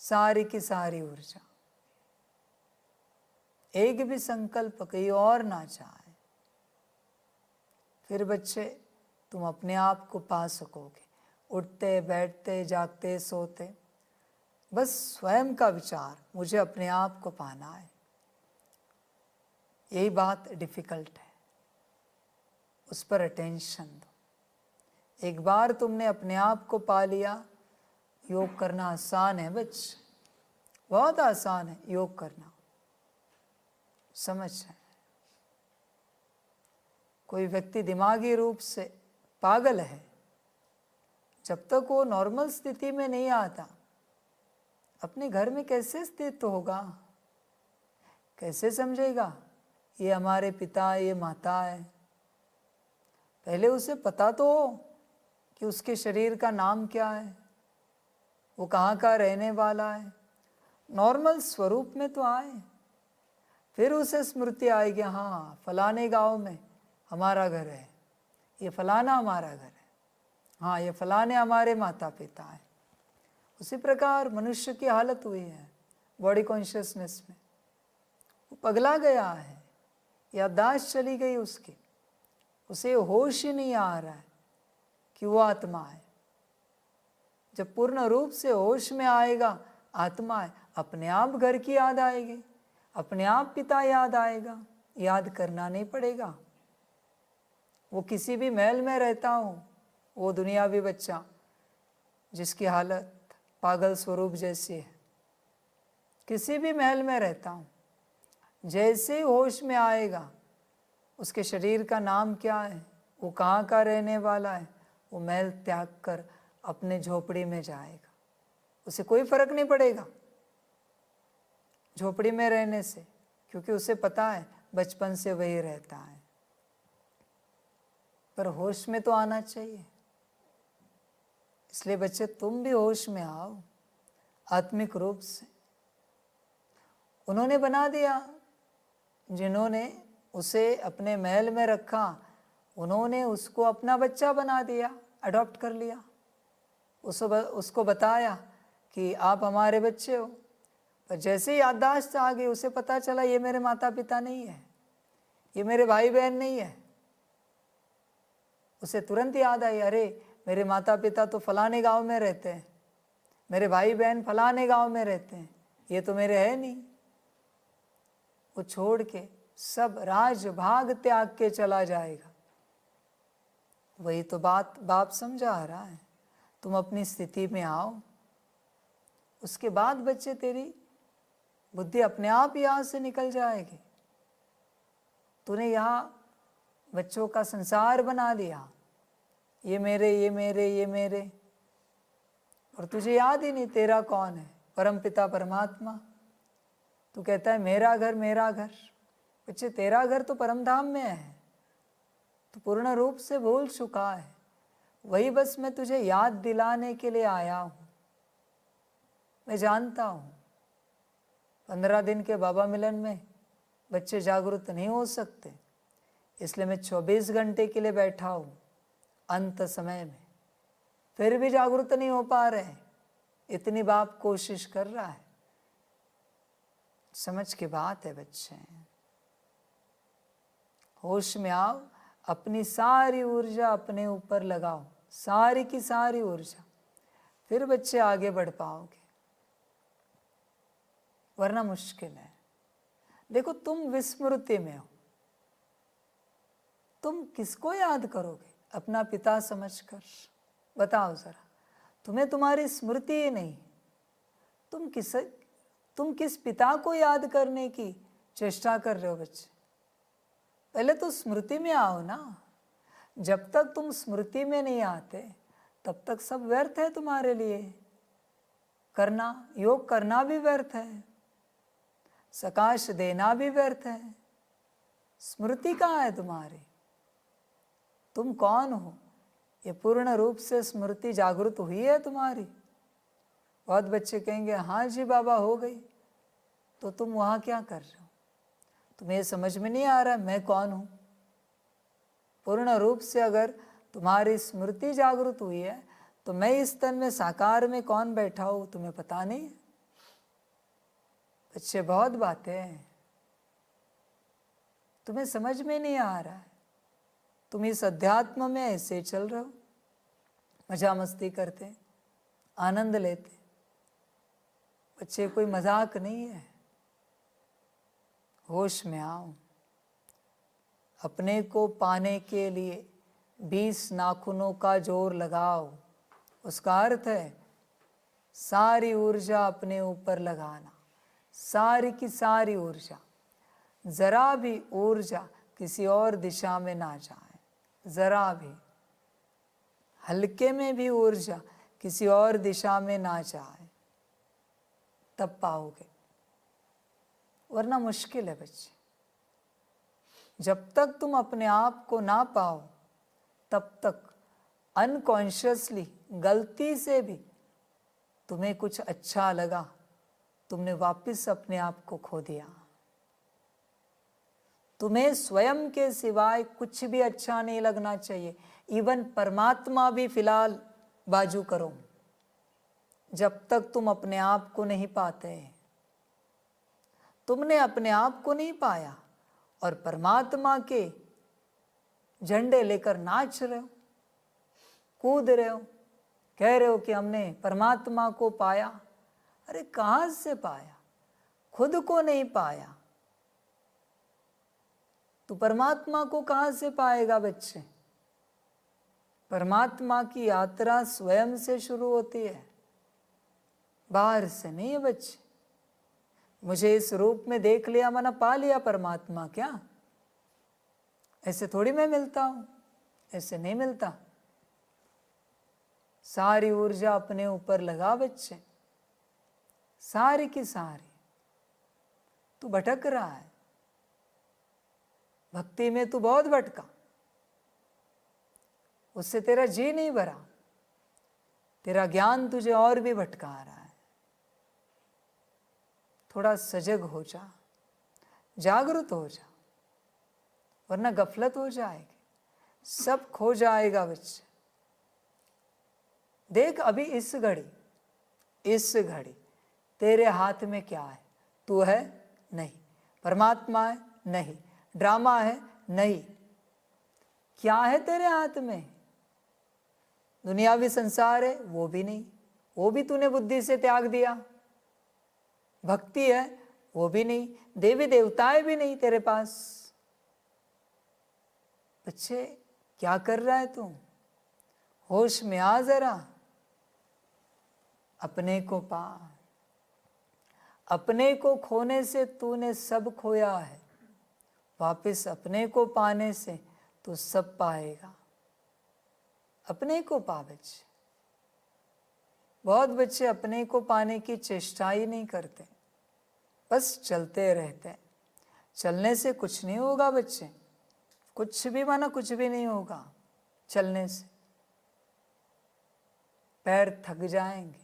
सारी की सारी ऊर्जा। एक भी संकल्प कहीं और ना जाए, फिर बच्चे तुम अपने आप को पा सकोगे। उठते बैठते जागते सोते बस स्वयं का विचार, मुझे अपने आप को पाना है। यही बात डिफिकल्ट है, उस पर अटेंशन दो। एक बार तुमने अपने आप को पा लिया, योग करना आसान है बच्चे, बहुत आसान है योग करना। समझ है? कोई व्यक्ति दिमागी रूप से पागल है, जब तक वो नॉर्मल स्थिति में नहीं आता, अपने घर में कैसे स्थित होगा? कैसे समझेगा ये हमारे पिता, ये माता है? पहले उसे पता तो हो कि उसके शरीर का नाम क्या है, वो कहाँ का रहने वाला है। नॉर्मल स्वरूप में तो आए, फिर उसे स्मृति आएगी, हाँ फलाने गांव में हमारा घर है, ये फलाना हमारा घर है, हाँ ये फलाने हमारे माता पिता हैं। उसी प्रकार मनुष्य की हालत हुई है बॉडी कॉन्शियसनेस में। वो पगला गया है, याददाश्त चली गई उसकी, उसे होश ही नहीं आ रहा है कि वो आत्मा है। जब पूर्ण रूप से होश में आएगा आत्मा है, अपने आप घर की याद आएगी, अपने आप पिता याद आएगा, याद करना नहीं पड़ेगा। वो किसी भी महल में रहता हो, वो दुनियावी बच्चा जिसकी हालत पागल स्वरूप जैसी है, किसी भी महल में रहता हूँ, जैसे ही होश में आएगा, उसके शरीर का नाम क्या है, वो कहाँ का रहने वाला है, वो महल त्याग कर अपने झोपड़ी में जाएगा। उसे कोई फर्क नहीं पड़ेगा झोपड़ी में रहने से, क्योंकि उसे पता है बचपन से वही रहता है। पर होश में तो आना चाहिए। इसलिए बच्चे तुम भी होश में आओ आत्मिक रूप से। उन्होंने बना दिया, जिन्होंने उसे अपने महल में रखा, उन्होंने उसको अपना बच्चा बना दिया, अडॉप्ट कर लिया। उसको बताया कि आप हमारे बच्चे हो। पर जैसे ही याददाश्त आ गई, उसे पता चला ये मेरे माता पिता नहीं है, ये मेरे भाई बहन नहीं है। उसे तुरंत याद आई, अरे मेरे माता पिता तो फलाने गांव में रहते हैं, मेरे भाई बहन फलाने गांव में रहते हैं, ये तो मेरे है नहीं। वो छोड़ के सब राज भाग त्याग के चला जाएगा। वही तो बात बाप समझा रहा है। तुम अपनी स्थिति में आओ, उसके बाद बच्चे तेरी बुद्धि अपने आप यहाँ से निकल जाएगी। तूने यहाँ बच्चों का संसार बना दिया, ये मेरे, ये मेरे, ये मेरे, और तुझे याद ही नहीं तेरा कौन है, परम पिता परमात्मा। तू कहता है मेरा घर मेरा घर। बच्चे तेरा घर तो परम धाम में है, तू पूर्ण रूप से भूल चुका है। वही बस मैं तुझे याद दिलाने के लिए आया हूँ। मैं जानता हूँ 15 दिन के बाबा मिलन में बच्चे जागरूक नहीं हो सकते, इसलिए मैं 24 घंटे के लिए बैठा हूँ अंत समय में, फिर भी जागरूक नहीं हो पा रहे। इतनी बाप कोशिश कर रहा है। समझ की बात है बच्चे, होश में आओ, अपनी सारी ऊर्जा अपने ऊपर लगाओ, सारी की सारी ऊर्जा, फिर बच्चे आगे बढ़ पाओगे, वरना मुश्किल है। देखो तुम विस्मृति में हो, तुम किसको याद करोगे? अपना पिता समझकर। बताओ जरा, तुम्हें तुम्हारी स्मृति ही नहीं, तुम किस पिता को याद करने की चेष्टा कर रहे हो बच्चे? पहले तो स्मृति में आओ ना। जब तक तुम स्मृति में नहीं आते तब तक सब व्यर्थ है तुम्हारे लिए। करना, योग करना भी व्यर्थ है, सकाश देना भी व्यर्थ है। स्मृति कहाँ है तुम्हारी? तुम कौन हो? ये पूर्ण रूप से स्मृति जागृत हुई है तुम्हारी? बहुत बच्चे कहेंगे हाँ जी बाबा हो गई। तो तुम वहाँ क्या कर रहे हो? तुम्हें समझ में नहीं आ रहा मैं कौन हूँ? पूर्ण रूप से अगर तुम्हारी स्मृति जागृत हुई है तो मैं इस तन में साकार में कौन बैठा हूँ तुम्हें पता नहीं? बच्चे बहुत बातें हैं, तुम्हें समझ में नहीं आ रहा है। तुम इस अध्यात्म में ऐसे चल रहे हो, मजा मस्ती करते, आनंद लेते। बच्चे कोई मजाक नहीं है। होश में आओ। अपने को पाने के लिए 20 नाखूनों का जोर लगाओ। उसका अर्थ है सारी ऊर्जा अपने ऊपर लगाना, सारी की सारी ऊर्जा। जरा भी ऊर्जा किसी और दिशा में ना जाए, जरा भी हल्के में भी ऊर्जा किसी और दिशा में ना जाए, तब पाओगे, वरना मुश्किल है बच्चे। जब तक तुम अपने आप को ना पाओ तब तक अनकॉन्शियसली, गलती से भी तुम्हें कुछ अच्छा लगा, तुमने वापस अपने आप को खो दिया। तुम्हें स्वयं के सिवाय कुछ भी अच्छा नहीं लगना चाहिए। इवन परमात्मा भी फिलहाल बाजू करो, जब तक तुम अपने आप को नहीं पाते। तुमने अपने आप को नहीं पाया और परमात्मा के झंडे लेकर नाच रहे हो, कूद रहे हो, कह रहे हो कि हमने परमात्मा को पाया। अरे कहाँ से पाया? खुद को नहीं पाया तो परमात्मा को कहाँ से पाएगा बच्चे? परमात्मा की यात्रा स्वयं से शुरू होती है, बाहर से नहीं है बच्चे। मुझे इस रूप में देख लिया माना पा लिया परमात्मा क्या? ऐसे थोड़ी मैं मिलता हूं, ऐसे नहीं मिलता। सारी ऊर्जा अपने ऊपर लगा बच्चे, सारी की सारी। तू भटक रहा है, भक्ति में तू बहुत भटका, उससे तेरा जी नहीं भरा, तेरा ज्ञान तुझे और भी भटका रहा है। थोड़ा सजग हो जा, जागृत हो जा, वरना गफलत हो जाएगी, सब खो जाएगा बच्चे। देख अभी इस घड़ी तेरे हाथ में क्या है? तू है? नहीं। परमात्मा है? नहीं। ड्रामा है? नहीं। क्या है तेरे हाथ में? दुनियावी संसार है? वो भी नहीं, वो भी तूने बुद्धि से त्याग दिया। भक्ति है? वो भी नहीं। देवी देवताएं भी नहीं तेरे पास। बच्चे क्या कर रहा है तू? होश में आ जरा, अपने को पा। अपने को खोने से तूने सब खोया है, वापस अपने को पाने से तू सब पाएगा। अपने को पा बच्चे। बहुत बच्चे अपने को पाने की चेष्टा ही नहीं करते, बस चलते रहते। चलने से कुछ नहीं होगा बच्चे, कुछ भी माना कुछ भी नहीं होगा चलने से। पैर थक जाएंगे,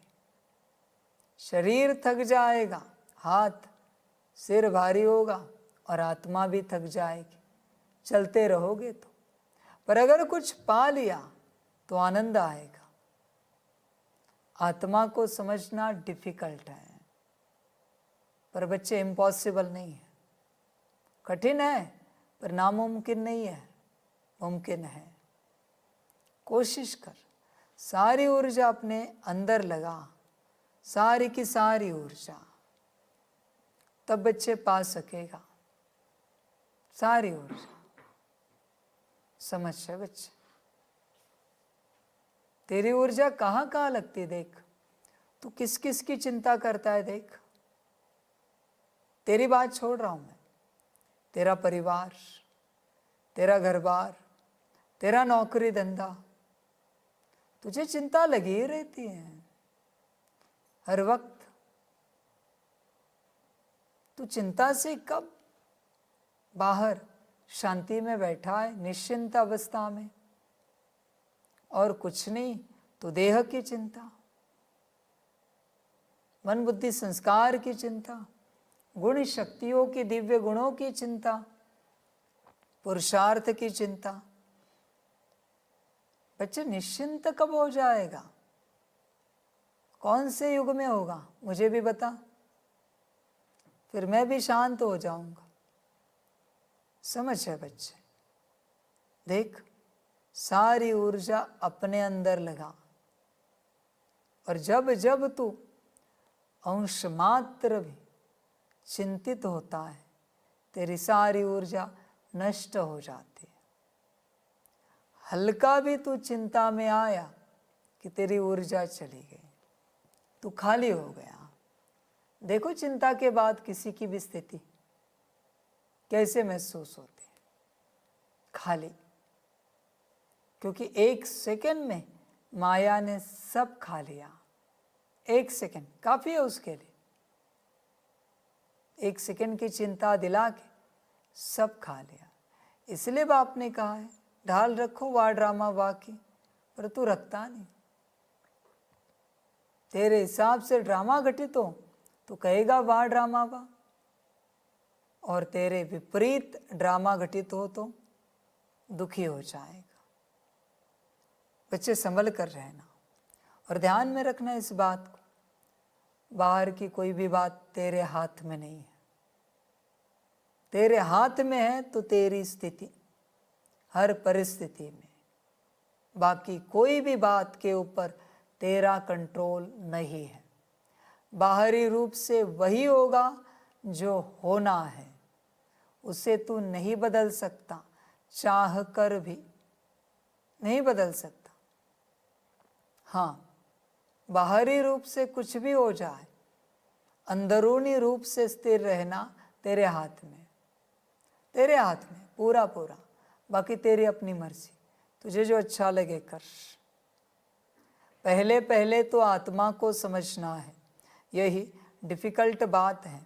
शरीर थक जाएगा, हाथ सिर भारी होगा और आत्मा भी थक जाएगी। चलते रहोगे तो। पर अगर कुछ पा लिया तो आनंद आएगा। आत्मा को समझना डिफिकल्ट है, पर बच्चे इम्पॉसिबल नहीं है। कठिन है पर नामुमकिन नहीं है, मुमकिन है। कोशिश कर, सारी ऊर्जा अपने अंदर लगा, सारी की सारी ऊर्जा, तब बच्चे पा सकेगा सारी ऊर्जा। समझ है बच्चे? तेरी ऊर्जा कहाँ कहाँ लगती है देख। तू किस किस की चिंता करता है देख। तेरी बात छोड़ रहा हूं मैं, तेरा परिवार, तेरा घर बार, तेरा नौकरी धंधा, तुझे चिंता लगी ही रहती है हर वक्त। तू चिंता से कब बाहर शांति में बैठा है, निश्चिंत अवस्था में, और कुछ नहीं तो देह की चिंता, मन बुद्धि संस्कार की चिंता, गुण शक्तियों की, दिव्य गुणों की चिंता, पुरुषार्थ की चिंता। बच्चे निश्चिंत कब हो जाएगा? कौन से युग में होगा मुझे भी बता, फिर मैं भी शांत हो जाऊंगा। समझ है बच्चे? देख, सारी ऊर्जा अपने अंदर लगा, और जब जब तू अंश मात्र भी चिंतित होता है, तेरी सारी ऊर्जा नष्ट हो जाती है। हल्का भी तू चिंता में आया कि तेरी ऊर्जा चली गई, तू खाली हो गया। देखो चिंता के बाद किसी की भी स्थिति कैसे महसूस होती है? खाली। क्योंकि एक सेकंड में माया ने सब खा लिया। एक सेकंड काफी है उसके लिए। एक सेकंड की चिंता दिला के सब खा लिया। इसलिए बाप ने कहा है, ढाल रखो वाह ड्रामा वाह की, पर तू रखता नहीं। तेरे हिसाब से ड्रामा घटित हो तो कहेगा वाह ड्रामा वाह, और तेरे विपरीत ड्रामा घटित हो तो दुखी हो जाएगा। बच्चे संभल कर रहना और ध्यान में रखना इस बात को, बाहर की कोई भी बात तेरे हाथ में नहीं है। तेरे हाथ में है तो तेरी स्थिति हर परिस्थिति में, बाकी कोई भी बात के ऊपर तेरा कंट्रोल नहीं है। बाहरी रूप से वही होगा जो होना है, उसे तू नहीं बदल सकता, चाह कर भी नहीं बदल सकता। हाँ, बाहरी रूप से कुछ भी हो जाए, अंदरूनी रूप से स्थिर रहना तेरे हाथ में, तेरे हाथ में पूरा पूरा। बाकी तेरी अपनी मर्जी, तुझे जो अच्छा लगे कर। पहले पहले तो आत्मा को समझना है, यही डिफ़िकल्ट बात है।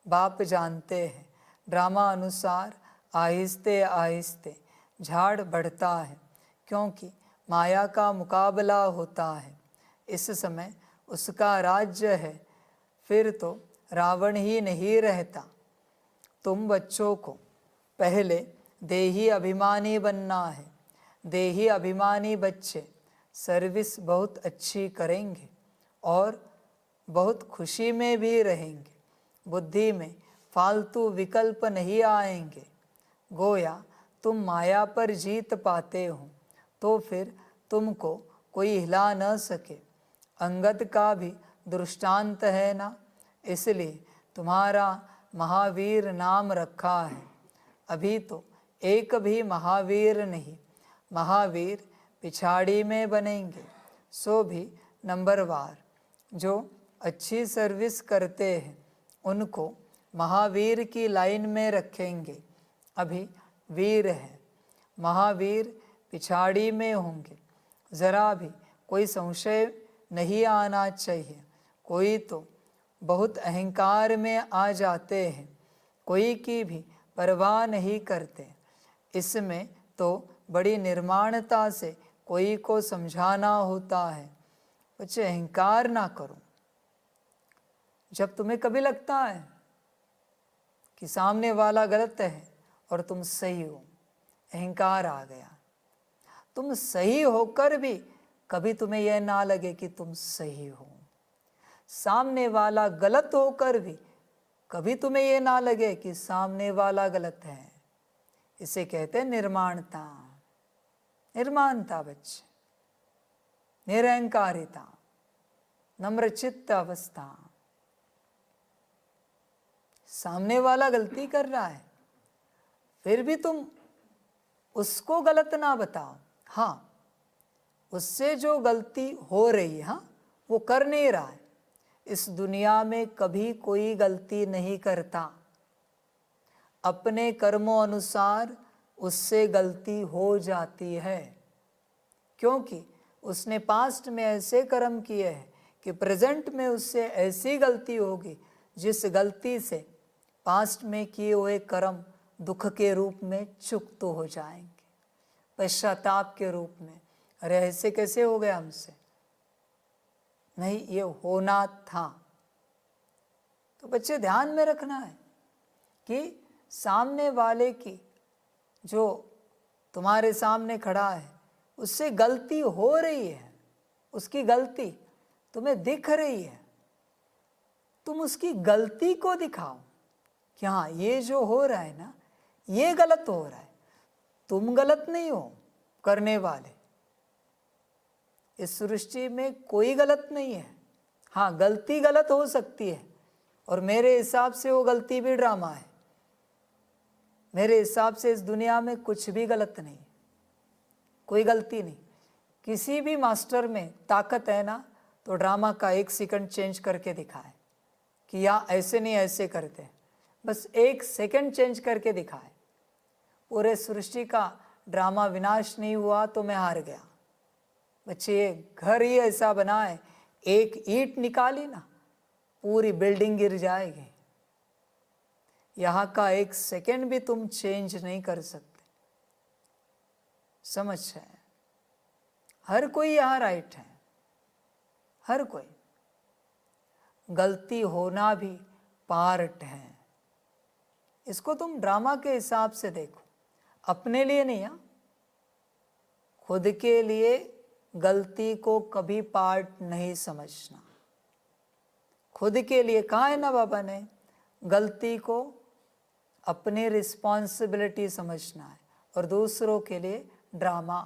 बाप जानते हैं, ड्रामा अनुसार आहिस्ते आहिस्ते झाड़ बढ़ता है, क्योंकि माया का मुकाबला होता है। इस समय उसका राज्य है, फिर तो रावण ही नहीं रहता। तुम बच्चों को पहले देही अभिमानी बनना है। देही अभिमानी बच्चे सर्विस बहुत अच्छी करेंगे और बहुत खुशी में भी रहेंगे। बुद्धि में फालतू विकल्प नहीं आएंगे। गोया तुम माया पर जीत पाते हो तो फिर तुमको कोई हिला न सके। अंगद का भी दृष्टांत है ना, इसलिए तुम्हारा महावीर नाम रखा है। अभी तो एक भी महावीर नहीं, महावीर पिछाड़ी में बनेंगे, सो भी नंबरवार। जो अच्छी सर्विस करते हैं उनको महावीर की लाइन में रखेंगे। अभी वीर हैं, महावीर पिछाड़ी में होंगे। ज़रा भी कोई संशय नहीं आना चाहिए। कोई तो बहुत अहंकार में आ जाते हैं, कोई की भी परवाह नहीं करते। इसमें तो बड़ी निर्माणता से कोई को समझाना होता है। बच्चे अहंकार ना करो। जब तुम्हें कभी लगता है कि सामने वाला गलत है और तुम सही हो, अहंकार आ गया। तुम सही होकर भी कभी तुम्हें यह ना लगे कि तुम सही हो, सामने वाला गलत होकर भी कभी तुम्हें यह ना लगे कि सामने वाला गलत है। इसे कहते हैं निर्माणता। निर्माणता बच्चे, निरहंकारिता, नम्रचित्त अवस्था। सामने वाला गलती कर रहा है फिर भी तुम उसको गलत ना बताओ। हाँ, उससे जो गलती हो रही है, हाँ, वो कर नहीं रहा है। इस दुनिया में कभी कोई गलती नहीं करता, अपने कर्मों अनुसार उससे गलती हो जाती है, क्योंकि उसने पास्ट में ऐसे कर्म किए हैं कि प्रेजेंट में उससे ऐसी गलती होगी जिस गलती से पास्ट में किए हुए कर्म दुख के रूप में चुक्त हो जाएंगे, पश्चाताप के रूप में। अरे ऐसे कैसे हो गया हमसे, नहीं ये होना था। तो बच्चे ध्यान में रखना है कि सामने वाले की, जो तुम्हारे सामने खड़ा है, उससे गलती हो रही है, उसकी गलती तुम्हें दिख रही है, तुम उसकी गलती को दिखाओ कि हाँ ये जो हो रहा है ना, ये गलत हो रहा है, तुम गलत नहीं हो करने वाले। इस सृष्टि में कोई गलत नहीं है। हाँ, गलती गलत हो सकती है, और मेरे हिसाब से वो गलती भी ड्रामा है। मेरे हिसाब से इस दुनिया में कुछ भी गलत नहीं, कोई गलती नहीं। किसी भी मास्टर में ताकत है ना, तो ड्रामा का 1 सेकंड चेंज करके दिखाए कि या ऐसे नहीं ऐसे करते, बस 1 सेकंड चेंज करके दिखाए। पूरे सृष्टि का ड्रामा विनाश नहीं हुआ तो मैं हार गया। बच्चे ये घर ही ऐसा बना है, 1 ईंट निकाली ना, पूरी बिल्डिंग गिर जाएगी। यहाँ का 1 सेकंड भी तुम चेंज नहीं कर सकते। समझ है? हर कोई यहाँ राइट है, हर कोई। गलती होना भी पार्ट है। इसको तुम ड्रामा के हिसाब से देखो, अपने लिए नहीं। हाँ, खुद के लिए गलती को कभी पार्ट नहीं समझना। खुद के लिए कहा है ना बाबा ने, गलती को अपनी रिस्पॉन्सिबिलिटी समझना है, और दूसरों के लिए ड्रामा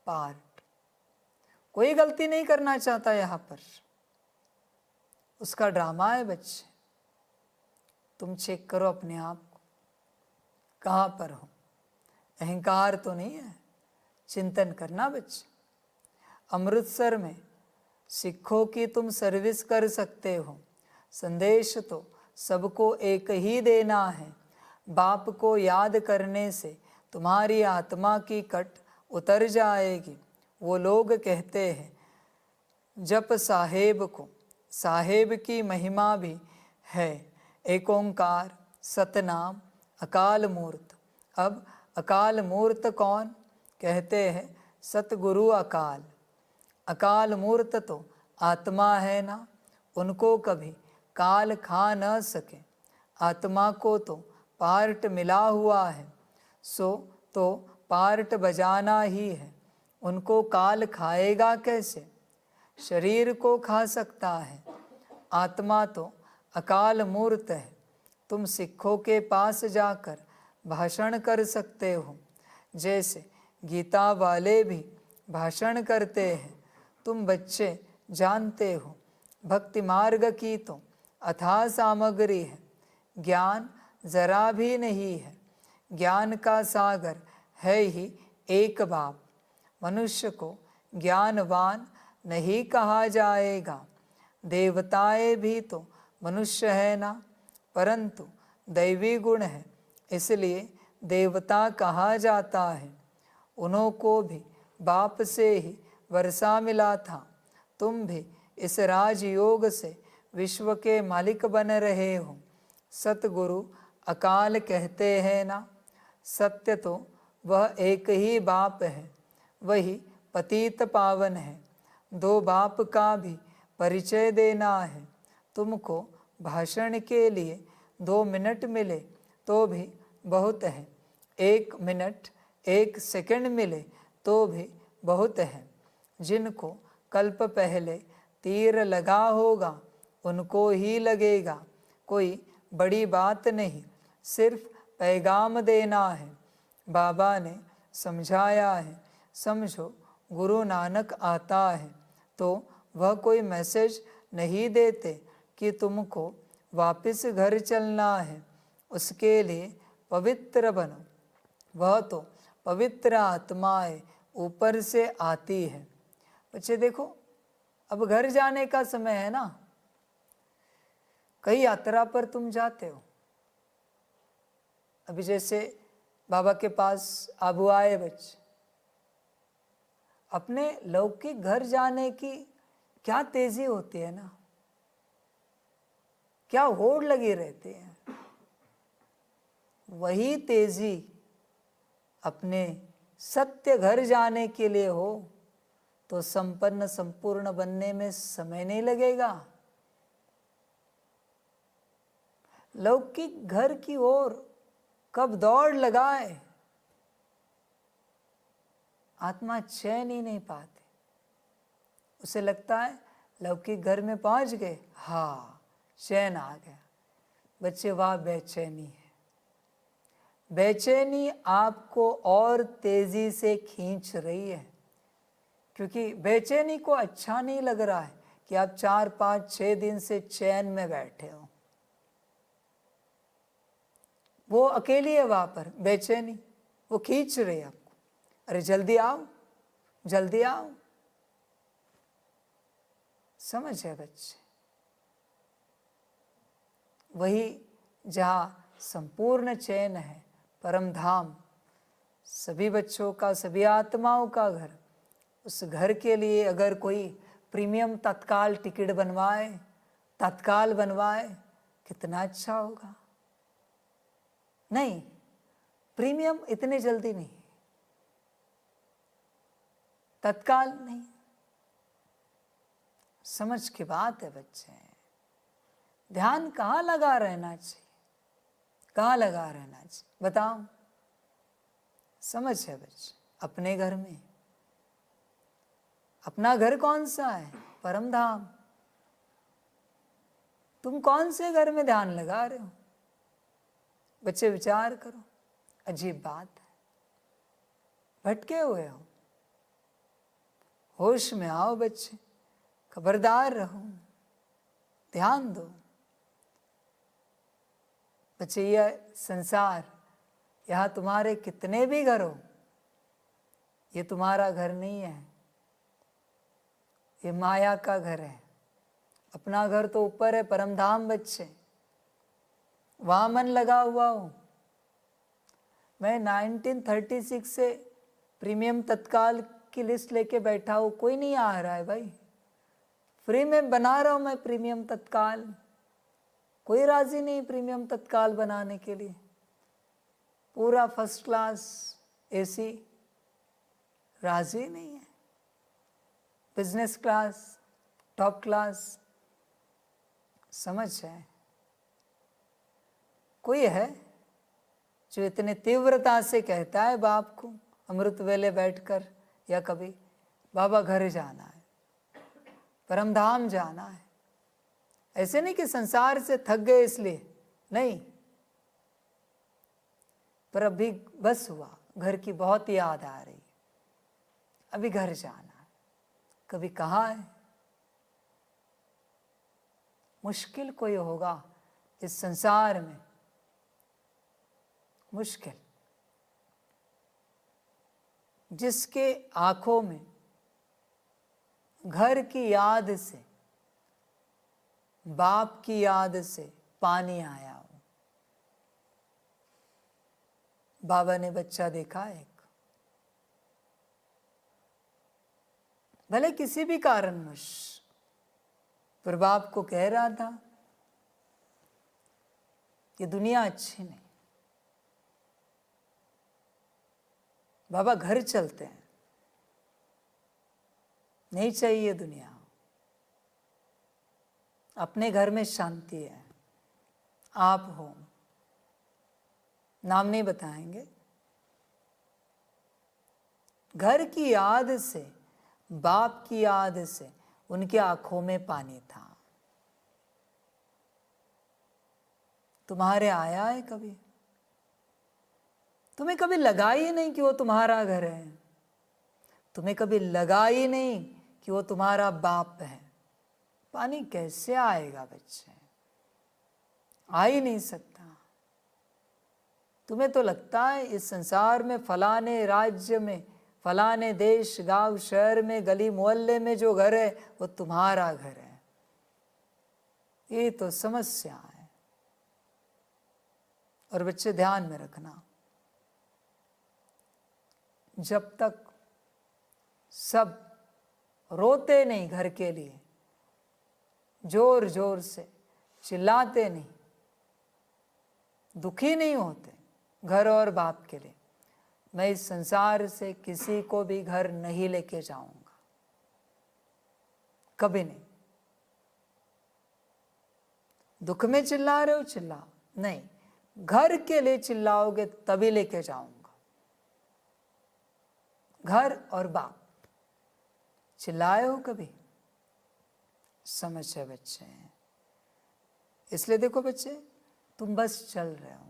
पार्ट। कोई गलती नहीं करना चाहता यहाँ पर, उसका ड्रामा है। बच्चे तुम चेक करो अपने आप को, कहाँ पर हो। अहंकार तो नहीं है, चिंतन करना बच्चे। अमृतसर में सिखों की तुम सर्विस कर सकते हो। संदेश तो सबको एक ही देना है। बाप को याद करने से तुम्हारी आत्मा की कट उतर जाएगी। वो लोग कहते हैं जप साहेब को, साहेब की महिमा भी है। एक ओंकार, सतनाम, अकाल मूर्त। अब अकाल मूर्त कौन? कहते हैं सतगुरु अकाल। अकाल मूर्त तो आत्मा है ना, उनको कभी काल खा न सके। आत्मा को तो पार्ट मिला हुआ है, सो तो पार्ट बजाना ही है। उनको काल खाएगा कैसे? शरीर को खा सकता है। आत्मा तो अकाल मूर्त है। तुम सिखों के पास जाकर भाषण कर सकते हो, जैसे गीता वाले भी भाषण करते हैं। तुम बच्चे जानते हो भक्ति मार्ग की तो अथाह सामग्री है। ज्ञान जरा भी नहीं है, ज्ञान का सागर है ही एक बाप। मनुष्य को ज्ञानवान नहीं कहा जाएगा। देवताएं भी तो मनुष्य है ना, परंतु दैवी गुण है, इसलिए देवता कहा जाता है। उन्हों को भी बाप से ही वर्षा मिला था। तुम भी इस राजयोग से विश्व के मालिक बन रहे हो। सतगुरु अकाल कहते हैं ना, सत्य तो वह एक ही बाप है, वही पतित पावन है। 2 बाप का भी परिचय देना है। तुमको भाषण के लिए 2 मिनट मिले तो भी बहुत है। 1 मिनट एक सेकंड मिले तो भी बहुत है। जिनको कल्प पहले तीर लगा होगा उनको ही लगेगा, कोई बड़ी बात नहीं, सिर्फ पैगाम देना है। बाबा ने समझाया है, समझो गुरु नानक आता है तो वह कोई मैसेज नहीं देते कि तुमको वापस घर चलना है, उसके लिए पवित्र बनो। वह तो पवित्र आत्माएं ऊपर से आती है। बच्चे देखो, अब घर जाने का समय है ना। कई यात्रा पर तुम जाते हो। अभी जैसे बाबा के पास आबू आए बच्चे, अपने लौकिक घर जाने की क्या तेजी होती है ना, क्या होड़ लगी रहती है। वही तेजी अपने सत्य घर जाने के लिए हो तो संपन्न संपूर्ण बनने में समय नहीं लगेगा। लौकिक घर की ओर कब दौड़ लगाए, आत्मा चैन ही नहीं पाती। उसे लगता है लौकिक घर में पहुंच गए, हाँ चैन आ गया। बच्चे, वाह बेचैनी है। बेचैनी आपको और तेजी से खींच रही है, क्योंकि बेचैनी को अच्छा नहीं लग रहा है कि आप 4, 5, 6 दिन से चैन में बैठे हो। वो अकेली है वहां पर, बेचैनी वो खींच रही है आपको, अरे जल्दी आओ, जल्दी आओ। समझ है बच्चे? वही जहाँ संपूर्ण चैन है, परम धाम, सभी बच्चों का, सभी आत्माओं का घर। उस घर के लिए अगर कोई प्रीमियम तत्काल टिकट बनवाए, तत्काल बनवाए, कितना अच्छा होगा। नहीं, प्रीमियम इतने जल्दी नहीं, तत्काल नहीं। समझ की बात है बच्चे। ध्यान कहाँ लगा रहना चाहिए, कहाँ लगा रहना चाहिए बताओ? समझ है बच्चे? अपने घर में। अपना घर कौन सा है? परम धाम। तुम कौन से घर में ध्यान लगा रहे हो? बच्चे विचार करो, अजीब बात है। भटके हुए हो, होश में आओ बच्चे, खबरदार रहो, ध्यान दो। बच्चे, यह संसार, यहाँ तुम्हारे कितने भी घर हो, ये तुम्हारा घर नहीं है, ये माया का घर है। अपना घर तो ऊपर है, परमधाम बच्चे, वहाँ मन लगा हुआ हो। मैं 1936 से प्रीमियम तत्काल की लिस्ट लेके बैठा हूँ, कोई नहीं आ रहा है भाई। फ्री में बना रहा हूँ मैं प्रीमियम तत्काल, कोई राजी नहीं प्रीमियम तत्काल बनाने के लिए। पूरा फर्स्ट क्लास एसी, राजी नहीं है। बिजनेस क्लास, टॉप क्लास, समझ है? कोई है जो इतने तीव्रता से कहता है बाप को अमृत वेले बैठकर, या कभी बाबा घर जाना है, परमधाम जाना है। ऐसे नहीं कि संसार से थक गए इसलिए, नहीं, पर अभी बस हुआ, घर की बहुत याद आ रही, अभी घर जाना है। कभी कहा है? मुश्किल कोई होगा इस संसार में, मुश्किल, जिसके आंखों में घर की याद से, बाप की याद से पानी आया हो। बाबा ने बच्चा देखा एक, भले किसी भी कारणवश, पर बाप को कह रहा था ये दुनिया अच्छी नहीं, बाबा घर चलते हैं, नहीं चाहिए दुनिया, अपने घर में शांति है। आप हो, नाम नहीं बताएंगे, घर की याद से, बाप की याद से उनकी आंखों में पानी था। तुम्हारे आया है कभी? तुम्हें कभी लगा ही नहीं कि वो तुम्हारा घर है। तुम्हें कभी लगा ही नहीं कि वो तुम्हारा बाप है। पानी कैसे आएगा बच्चे? आ ही नहीं सकता। तुम्हें तो लगता है इस संसार में, फलाने राज्य में, फलाने देश, गांव, शहर में, गली मोहल्ले में जो घर है वो तुम्हारा घर है। ये तो समस्या है। और बच्चे ध्यान में रखना, जब तक सब रोते नहीं घर के लिए, जोर जोर से चिल्लाते नहीं, दुखी नहीं होते घर और बाप के लिए, मैं इस संसार से किसी को भी घर नहीं लेके जाऊंगा, कभी नहीं। दुख में चिल्ला रहे हो, चिल्लाओ, नहीं, घर के लिए चिल्लाओगे तभी लेके जाऊंगा। घर और बाप, चिल्लाए हो कभी? समझ है बच्चे। इसलिए देखो बच्चे, तुम बस चल रहे हो,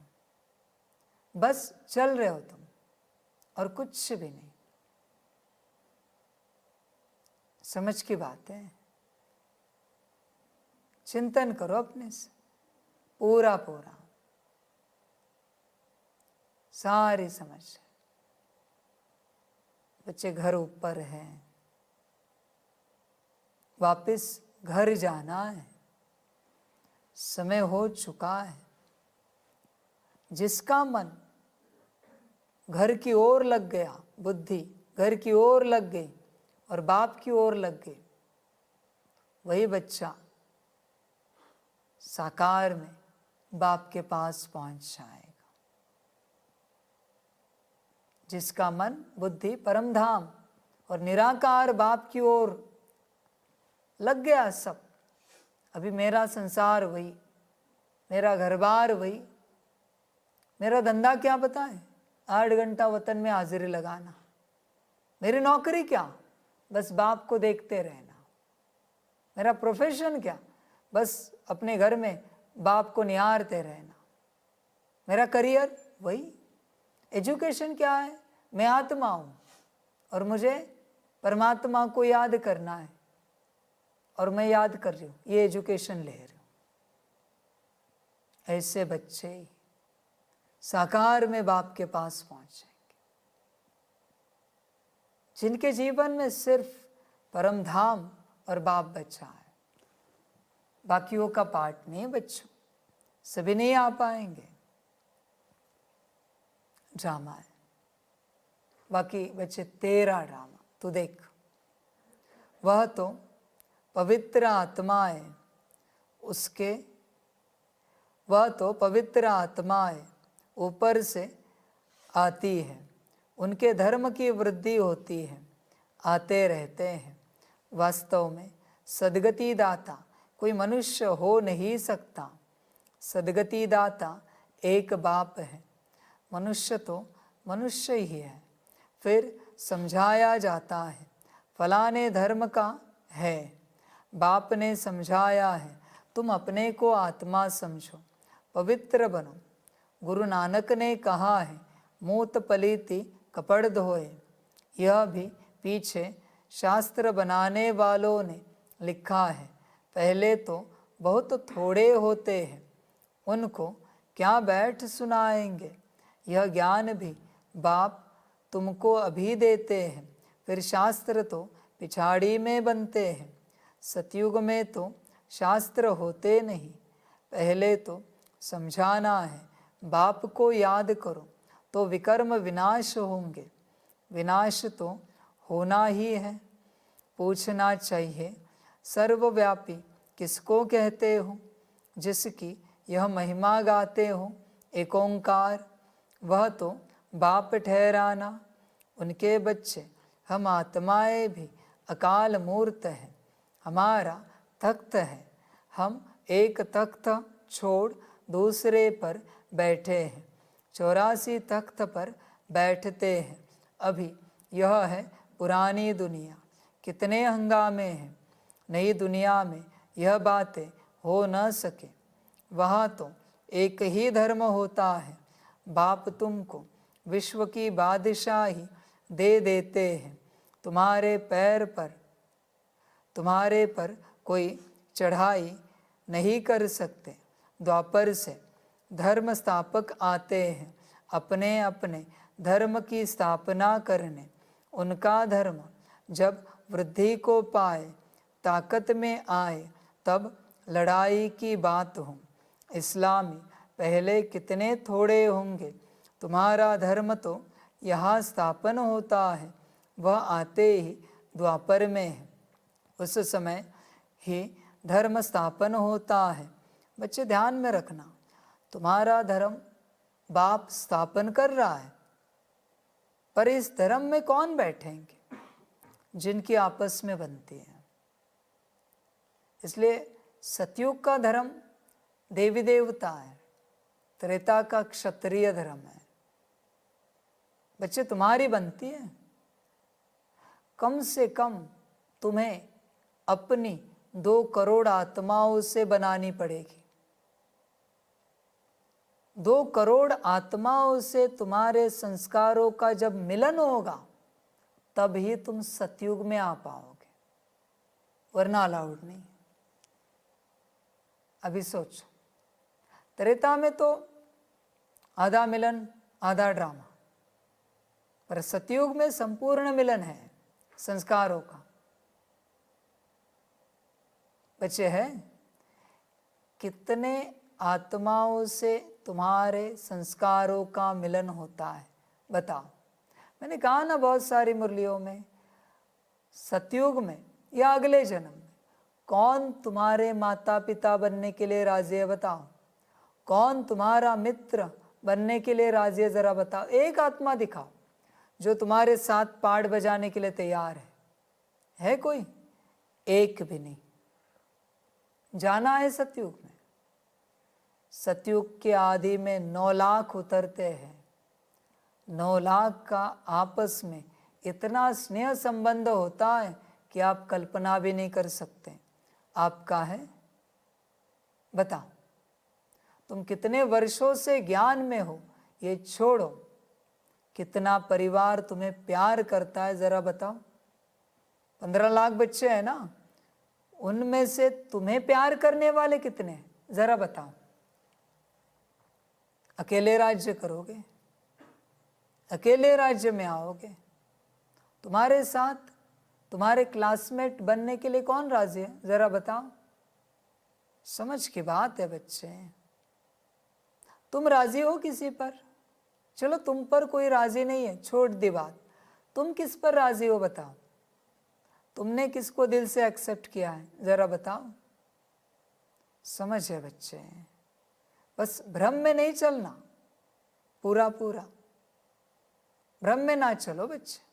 बस चल रहे हो तुम, और कुछ भी नहीं। समझ की बात है। चिंतन करो अपने से पूरा पूरा, सारी समझ। बच्चे घर ऊपर है, वापस घर जाना है, समय हो चुका है। जिसका मन घर की ओर लग गया, बुद्धि घर की ओर लग गई और बाप की ओर लग गई, वही बच्चा साकार में बाप के पास पहुंच जाएगा। जिसका मन, बुद्धि परमधाम और निराकार बाप की ओर लग गया सब, अभी मेरा संसार वही, मेरा घर बार वही, मेरा धंधा क्या बताएं, 8 घंटा वतन में हाजिरी लगाना, मेरी नौकरी क्या, बस बाप को देखते रहना, मेरा प्रोफेशन क्या, बस अपने घर में बाप को निहारते रहना, मेरा करियर वही, एजुकेशन क्या है, मैं आत्मा हूँ और मुझे परमात्मा को याद करना है और मैं याद कर रही हूँ, ये एजुकेशन ले रही हूँ। ऐसे बच्चे साकार में बाप के पास पहुंचेंगे, जिनके जीवन में सिर्फ परमधाम और बाप बचा है। बाकियों का पार्ट नहीं बच्चों, सभी नहीं आ पाएंगे, ड्रामा है। बाकी बच्चे तेरा ड्रामा तू देख, वह तो पवित्र आत्माएं उसके, वह तो पवित्र आत्माएं ऊपर से आती है, उनके धर्म की वृद्धि होती है, आते रहते हैं। वास्तव में सद्गति दाता कोई मनुष्य हो नहीं सकता। सद्गति दाता एक बाप है। मनुष्य तो मनुष्य ही है। फिर समझाया जाता है फलाने धर्म का है, बाप ने समझाया है तुम अपने को आत्मा समझो, पवित्र बनो। गुरु नानक ने कहा है मूत पलीति कपड़ धोए। यह भी पीछे शास्त्र बनाने वालों ने लिखा है। पहले तो बहुत थोड़े होते हैं, उनको क्या बैठ सुनाएंगे। यह ज्ञान भी बाप तुमको अभी देते हैं, फिर शास्त्र तो पिछाड़ी में बनते हैं। सतयुग में तो शास्त्र होते नहीं, पहले तो समझाना है। बाप को याद करो तो विकर्म विनाश होंगे। विनाश तो होना ही है। पूछना चाहिए सर्वव्यापी किसको कहते हो, जिसकी यह महिमा गाते हो एक ओंकार। वह तो बाप ठहराना। उनके बच्चे हम आत्माएं भी अकाल मूर्त है। हमारा तख्त है, हम एक तख्त छोड़ दूसरे पर बैठे हैं। 84 तख्त पर बैठते हैं। अभी यह है पुरानी दुनिया, कितने हंगामे हैं। नई दुनिया में यह बातें हो न सके। वहाँ तो एक ही धर्म होता है। बाप तुमको विश्व की बादशाही दे देते हैं। तुम्हारे पर कोई चढ़ाई नहीं कर सकते। द्वापर से धर्म स्थापक आते हैं अपने अपने धर्म की स्थापना करने। उनका धर्म जब वृद्धि को पाए, ताकत में आए, तब लड़ाई की बात हो। इस्लामी पहले कितने थोड़े होंगे। तुम्हारा धर्म तो यहाँ स्थापन होता है, वह आते ही द्वापर में है, उस समय ही धर्म स्थापन होता है। बच्चे ध्यान में रखना, तुम्हारा धर्म बाप स्थापन कर रहा है, पर इस धर्म में कौन बैठेंगे? जिनकी आपस में बनती है। इसलिए सतयुग का धर्म देवी देवता है, त्रेता का क्षत्रिय धर्म है। बच्चे तुम्हारी बनती है। कम से कम तुम्हें अपनी 2 करोड़ आत्माओं से बनानी पड़ेगी। 2 करोड़ आत्माओं से तुम्हारे संस्कारों का जब मिलन होगा, तब ही तुम सतयुग में आ पाओगे, वरना अलाउड नहीं। अभी सोचो, त्रेता में तो आधा मिलन आधा ड्रामा, पर सतयुग में संपूर्ण मिलन है संस्कारों का। बच्चे है, कितने आत्माओं से तुम्हारे संस्कारों का मिलन होता है बताओ। मैंने कहा ना बहुत सारी मुरलियों में, सतयुग में या अगले जन्म में कौन तुम्हारे माता पिता बनने के लिए राजी है बताओ। कौन तुम्हारा मित्र बनने के लिए राजी है, जरा बताओ। एक आत्मा दिखाओ जो तुम्हारे साथ पाठ बजाने के लिए तैयार है कोई? एक भी नहीं। जाना है सतयुग में। सतयुग के आदि में 9 लाख उतरते हैं। 9 लाख का आपस में इतना स्नेह संबंध होता है कि आप कल्पना भी नहीं कर सकते। आपका है? बताओ, तुम कितने वर्षों से ज्ञान में हो, ये छोड़ो। कितना परिवार तुम्हें प्यार करता है जरा बताओ। 15 लाख बच्चे हैं ना, उनमें से तुम्हें प्यार करने वाले कितने हैं जरा बताओ। अकेले राज्य करोगे? अकेले राज्य में आओगे? तुम्हारे साथ तुम्हारे क्लासमेट बनने के लिए कौन राजी है जरा बताओ। समझ की बात है बच्चे। तुम राजी हो किसी पर? चलो तुम पर कोई राजी नहीं है, छोड़ दी बात। तुम किस पर राजी हो बताओ। तुमने किसको दिल से एक्सेप्ट किया है जरा बताओ। समझ है बच्चे, बस भ्रम में नहीं चलना, पूरा पूरा भ्रम में ना चलो बच्चे।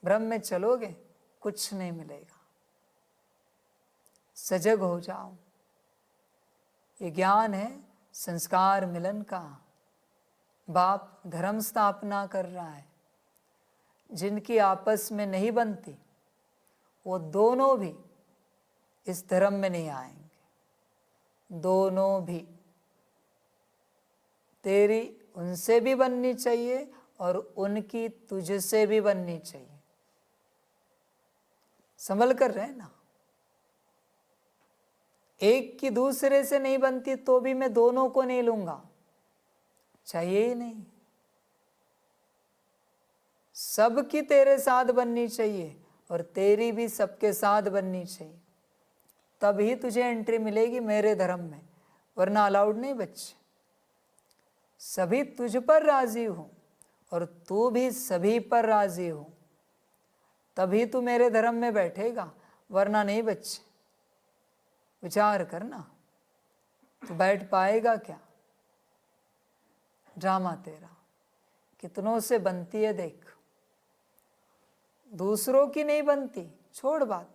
भ्रम में चलोगे कुछ नहीं मिलेगा। सजग हो जाओ। ये ज्ञान है संस्कार मिलन का। बाप धर्म स्थापना कर रहा है। जिनकी आपस में नहीं बनती वो दोनों भी इस धर्म में नहीं आएंगे। दोनों भी। तेरी उनसे भी बननी चाहिए और उनकी तुझसे भी बननी चाहिए। संभल कर रहना। एक की दूसरे से नहीं बनती तो भी मैं दोनों को नहीं लूंगा, चाहिए ही नहीं। सबकी तेरे साथ बननी चाहिए और तेरी भी सबके साथ बननी चाहिए, तभी तुझे एंट्री मिलेगी मेरे धर्म में, वरना अलाउड नहीं बच्चे। सभी तुझ पर राजी हो और तू भी सभी पर राजी हो, तभी तू मेरे धर्म में बैठेगा, वरना नहीं बच्चे। विचार करना, तू बैठ पाएगा क्या? ड्रामा तेरा कितनों से बनती है देख। दूसरों की नहीं बनती, छोड़ बात।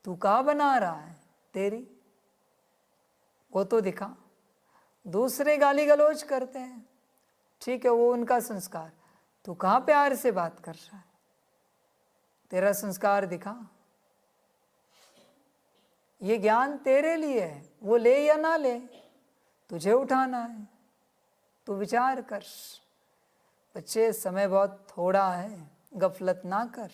तू कहाँ बना रहा है तेरी, वो तो दिखा। दूसरे गाली गलौज करते हैं, ठीक है, वो उनका संस्कार। तू कहाँ प्यार से बात कर रहा है? तेरा संस्कार दिखा। ये ज्ञान तेरे लिए है, वो ले या ना ले, तुझे उठाना है। तू विचार कर। बच्चे, समय बहुत थोड़ा है, गफलत ना कर।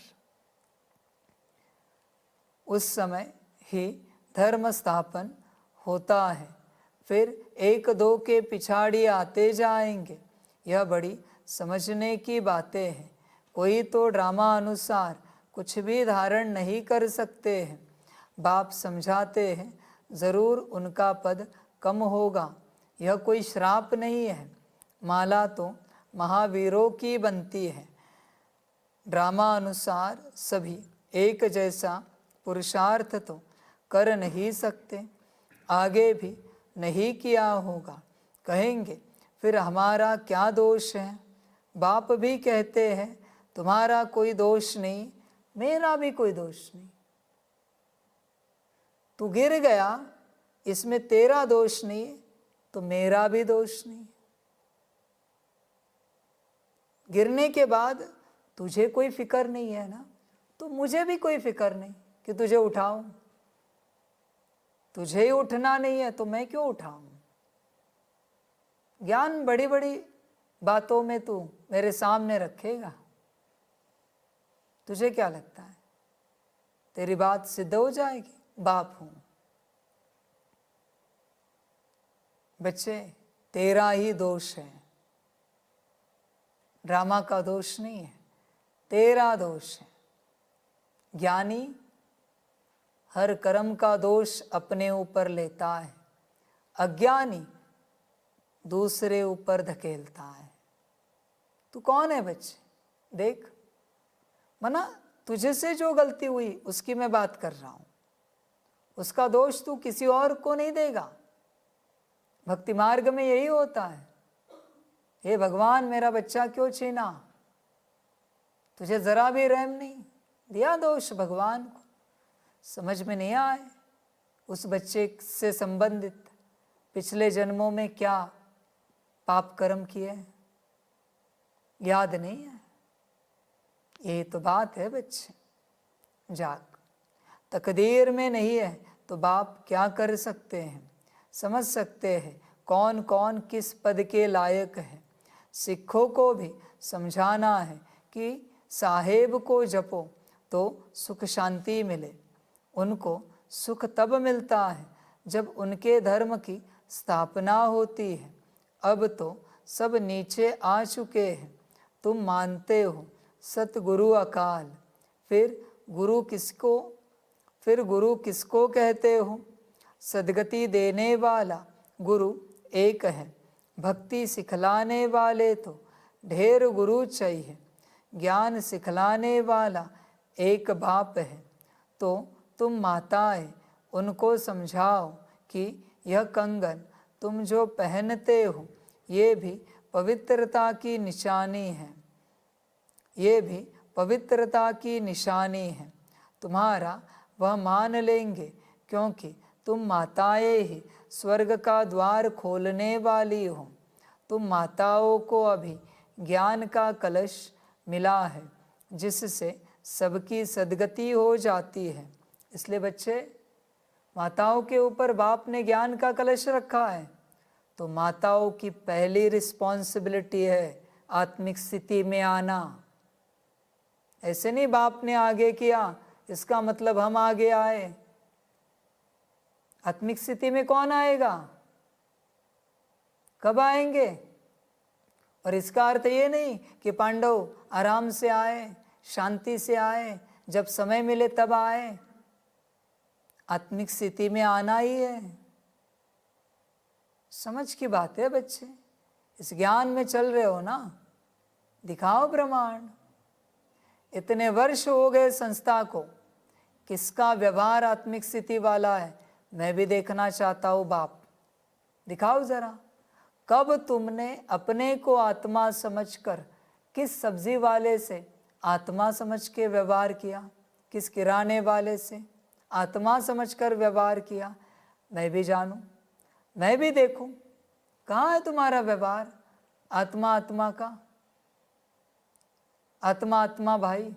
उस समय ही धर्म स्थापन होता है, फिर एक दो के पिछाड़ी आते जाएंगे। यह बड़ी समझने की बातें हैं। कोई तो ड्रामा अनुसार कुछ भी धारण नहीं कर सकते हैं। बाप समझाते हैं, ज़रूर उनका पद कम होगा। यह कोई श्राप नहीं है। माला तो महावीरों की बनती है। ड्रामा अनुसार सभी एक जैसा पुरुषार्थ तो कर नहीं सकते, आगे भी नहीं किया होगा। कहेंगे फिर हमारा क्या दोष है? बाप भी कहते हैं, तुम्हारा कोई दोष नहीं, मेरा भी कोई दोष नहीं। तू गिर गया, इसमें तेरा दोष नहीं तो मेरा भी दोष नहीं। गिरने के बाद तुझे कोई फिक्र नहीं है ना, तो मुझे भी कोई फिक्र नहीं कि तुझे उठाऊं। तुझे ही उठना नहीं है तो मैं क्यों उठाऊं? ज्ञान बड़ी बड़ी बातों में तू मेरे सामने रखेगा। तुझे क्या लगता है तेरी बात सिद्ध हो जाएगी? बाप हूं। बच्चे, तेरा ही दोष है, ड्रामा का दोष नहीं है, तेरा दोष है। ज्ञानी हर कर्म का दोष अपने ऊपर लेता है, अज्ञानी दूसरे ऊपर धकेलता है। तू कौन है बच्चे? देख, मना तुझे से जो गलती हुई उसकी मैं बात कर रहा हूं। उसका दोष तू किसी और को नहीं देगा। भक्ति मार्ग में यही होता है। हे भगवान, मेरा बच्चा क्यों छीना? तुझे जरा भी रहम नहीं, दिया दोष भगवान को। समझ में नहीं आए उस बच्चे से संबंधित पिछले जन्मों में क्या पाप कर्म किए, याद नहीं है। ये तो बात है बच्चे। जाग, तकदीर में नहीं है तो बाप क्या कर सकते हैं? समझ सकते हैं कौन कौन किस पद के लायक है। सिखों को भी समझाना है कि साहेब को जपो तो सुख शांति मिले। उनको सुख तब मिलता है जब उनके धर्म की स्थापना होती है। अब तो सब नीचे आ चुके हैं। तुम मानते हो सतगुरु अकाल, फिर गुरु किसको कहते हो? सदगति देने वाला गुरु एक है। भक्ति सिखलाने वाले तो ढेर गुरु चाहिए। ज्ञान सिखलाने वाला एक बाप है। तो तुम माताएं उनको समझाओ कि यह कंगन तुम जो पहनते हो ये भी पवित्रता की निशानी है। ये भी पवित्रता की निशानी है। तुम्हारा वह मान लेंगे क्योंकि तुम माताएं ही स्वर्ग का द्वार खोलने वाली हो। तुम माताओं को अभी ज्ञान का कलश मिला है जिससे सबकी सदगति हो जाती है। इसलिए बच्चे, माताओं के ऊपर बाप ने ज्ञान का कलश रखा है तो माताओं की पहली रिस्पॉन्सिबिलिटी है आत्मिक स्थिति में आना। ऐसे नहीं बाप ने आगे किया इसका मतलब हम आगे आए। आत्मिक स्थिति में कौन आएगा? कब आएंगे? और इसका अर्थ ये नहीं कि पांडव आराम से आए, शांति से आए, जब समय मिले तब आए। आत्मिक स्थिति में आना ही है। समझ की बात है बच्चे। इस ज्ञान में चल रहे हो ना, दिखाओ प्रमाण। इतने वर्ष हो गए संस्था को, किसका व्यवहार आत्मिक स्थिति वाला है मैं भी देखना चाहता हूँ। बाप दिखाओ जरा, कब तुमने अपने को आत्मा समझकर किस सब्जी वाले से आत्मा समझ के व्यवहार किया, किस किराने वाले से आत्मा समझकर व्यवहार किया। मैं भी जानूं, मैं भी देखूं, कहाँ है तुम्हारा व्यवहार आत्मा आत्मा का? आत्मा आत्मा भाई,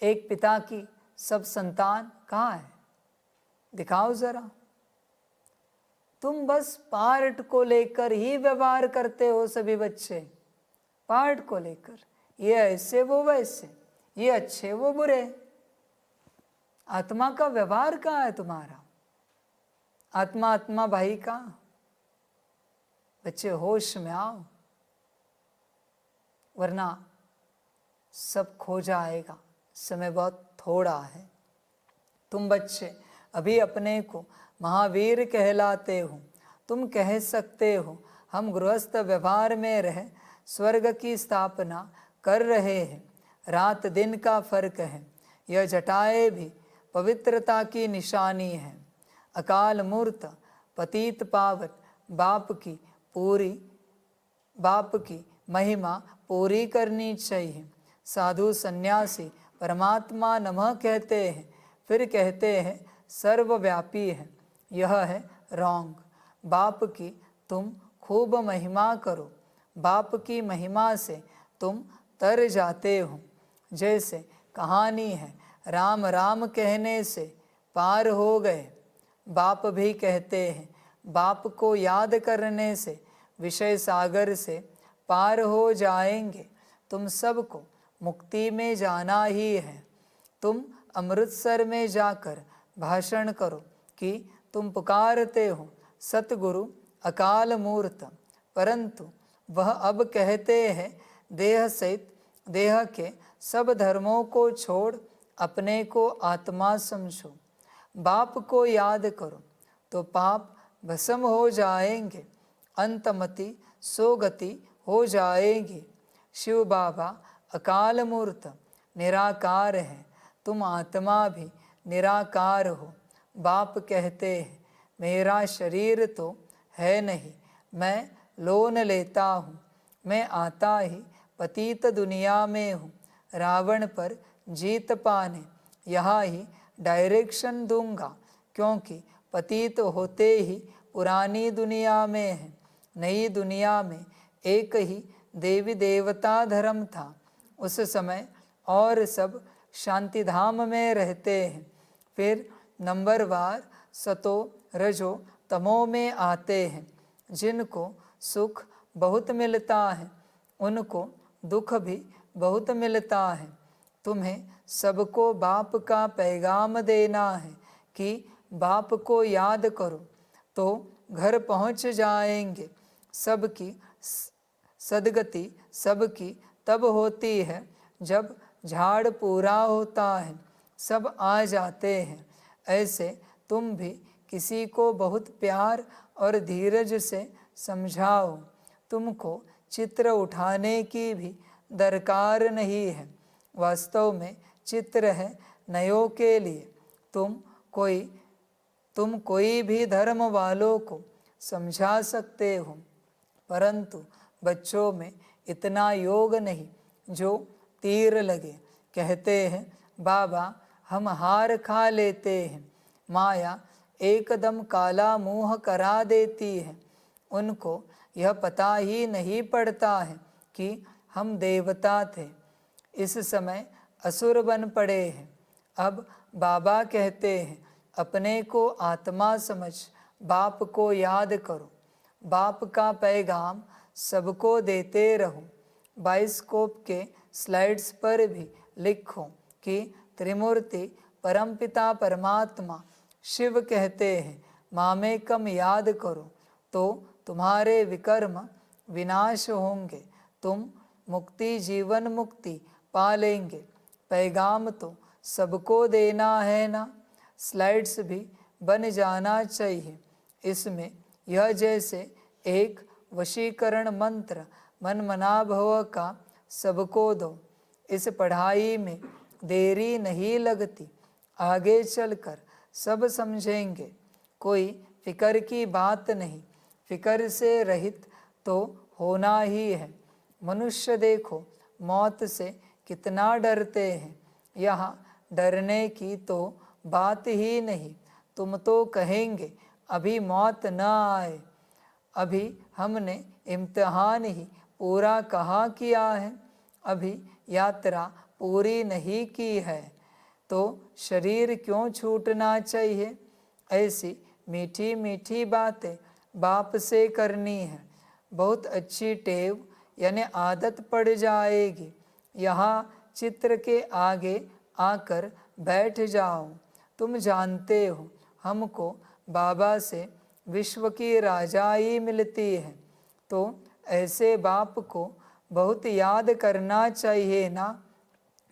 एक पिता की सब संतान कहाँ है? दिखाओ जरा। तुम बस पार्ट को लेकर ही व्यवहार करते हो सभी बच्चे, पार्ट को लेकर, ये ऐसे वो वैसे, ये अच्छे वो बुरे। आत्मा का व्यवहार कहाँ है तुम्हारा? आत्मा आत्मा भाई कहाँ? बच्चे होश में आओ, वरना सब खो जाएगा। समय बहुत थोड़ा है। तुम बच्चे अभी अपने को महावीर कहलाते हो। तुम कह सकते हो हम गृहस्थ व्यवहार में रह स्वर्ग की स्थापना कर रहे हैं। रात दिन का फर्क है। यह जटाएं भी पवित्रता की निशानी है। अकाल मूर्त पतित पावन बाप की महिमा पूरी करनी चाहिए। साधु सन्यासी परमात्मा नमः कहते हैं, फिर कहते हैं सर्वव्यापी है। यह है रॉन्ग। बाप की तुम खूब महिमा करो। बाप की महिमा से तुम तर जाते हो। जैसे कहानी है, राम राम कहने से पार हो गए। बाप भी कहते हैं बाप को याद करने से विषय सागर से पार हो जाएंगे। तुम सबको मुक्ति में जाना ही है। तुम अमृतसर में जाकर भाषण करो कि तुम पुकारते हो सतगुरु अकाल मूर्त, परंतु वह अब कहते हैं देह सहित देह के सब धर्मों को छोड़ अपने को आत्मा समझो। बाप को याद करो तो पाप भस्म हो जाएंगे, अंतमति सोगति हो जाएगी। शिव बाबा अकाल मूर्त निराकार है। तुम आत्मा भी निराकार हो। बाप कहते हैं मेरा शरीर तो है नहीं, मैं लोन लेता हूँ। मैं आता ही पतित दुनिया में हूँ। रावण पर जीत पाने यहाँ ही डायरेक्शन दूंगा, क्योंकि पतित होते ही पुरानी दुनिया में है। नई दुनिया में एक ही देवी देवता धर्म था। उस समय और सब शांति धाम में रहते हैं। फिर नंबरवार सतो रजो तमो में आते हैं। जिनको सुख बहुत मिलता है उनको दुख भी बहुत मिलता है। तुम्हें सबको बाप का पैगाम देना है कि बाप को याद करो तो घर पहुंच जाएंगे। सबकी सदगति सबकी तब होती है जब झाड़ पूरा होता है, सब आ जाते हैं। ऐसे तुम भी किसी को बहुत प्यार और धीरज से समझाओ। तुमको चित्र उठाने की भी दरकार नहीं है। वास्तव में चित्र है नयों के लिए। तुम कोई भी धर्म वालों को समझा सकते हो, परंतु बच्चों में इतना योग नहीं जो तीर लगे। कहते हैं बाबा हम हार खा लेते हैं। माया एकदम काला मुंह करा देती है। उनको यह पता ही नहीं पड़ता है कि हम देवता थे, इस समय असुर बन पड़े हैं। अब बाबा कहते हैं अपने को आत्मा समझ बाप को याद करो। बाप का पैगाम सबको देते रहो। बाइस्कोप के स्लाइड्स पर भी लिखो कि त्रिमूर्ति परमपिता परमात्मा शिव कहते हैं मामेकम याद करो तो तुम्हारे विकर्म विनाश होंगे। तुम मुक्ति जीवन मुक्ति पा लेंगे। पैगाम तो सबको देना है ना। स्लाइड्स भी बन जाना चाहिए। इसमें यह जैसे एक वशीकरण मंत्र मन मना भव का सबको दो। इस पढ़ाई में देरी नहीं लगती। आगे चलकर सब समझेंगे। कोई फिक्र की बात नहीं। फिक्र से रहित तो होना ही है। मनुष्य देखो मौत से कितना डरते हैं। यहाँ डरने की तो बात ही नहीं। तुम तो कहेंगे अभी मौत न आए, अभी हमने इम्तिहान ही पूरा कहाँ किया है। अभी यात्रा पूरी नहीं की है तो शरीर क्यों छूटना चाहिए। ऐसी मीठी मीठी बातें बाप से करनी है। बहुत अच्छी टेव यानी आदत पड़ जाएगी। यहाँ चित्र के आगे आकर बैठ जाओ। तुम जानते हो हमको बाबा से विश्व की राजाई मिलती है, तो ऐसे बाप को बहुत याद करना चाहिए ना।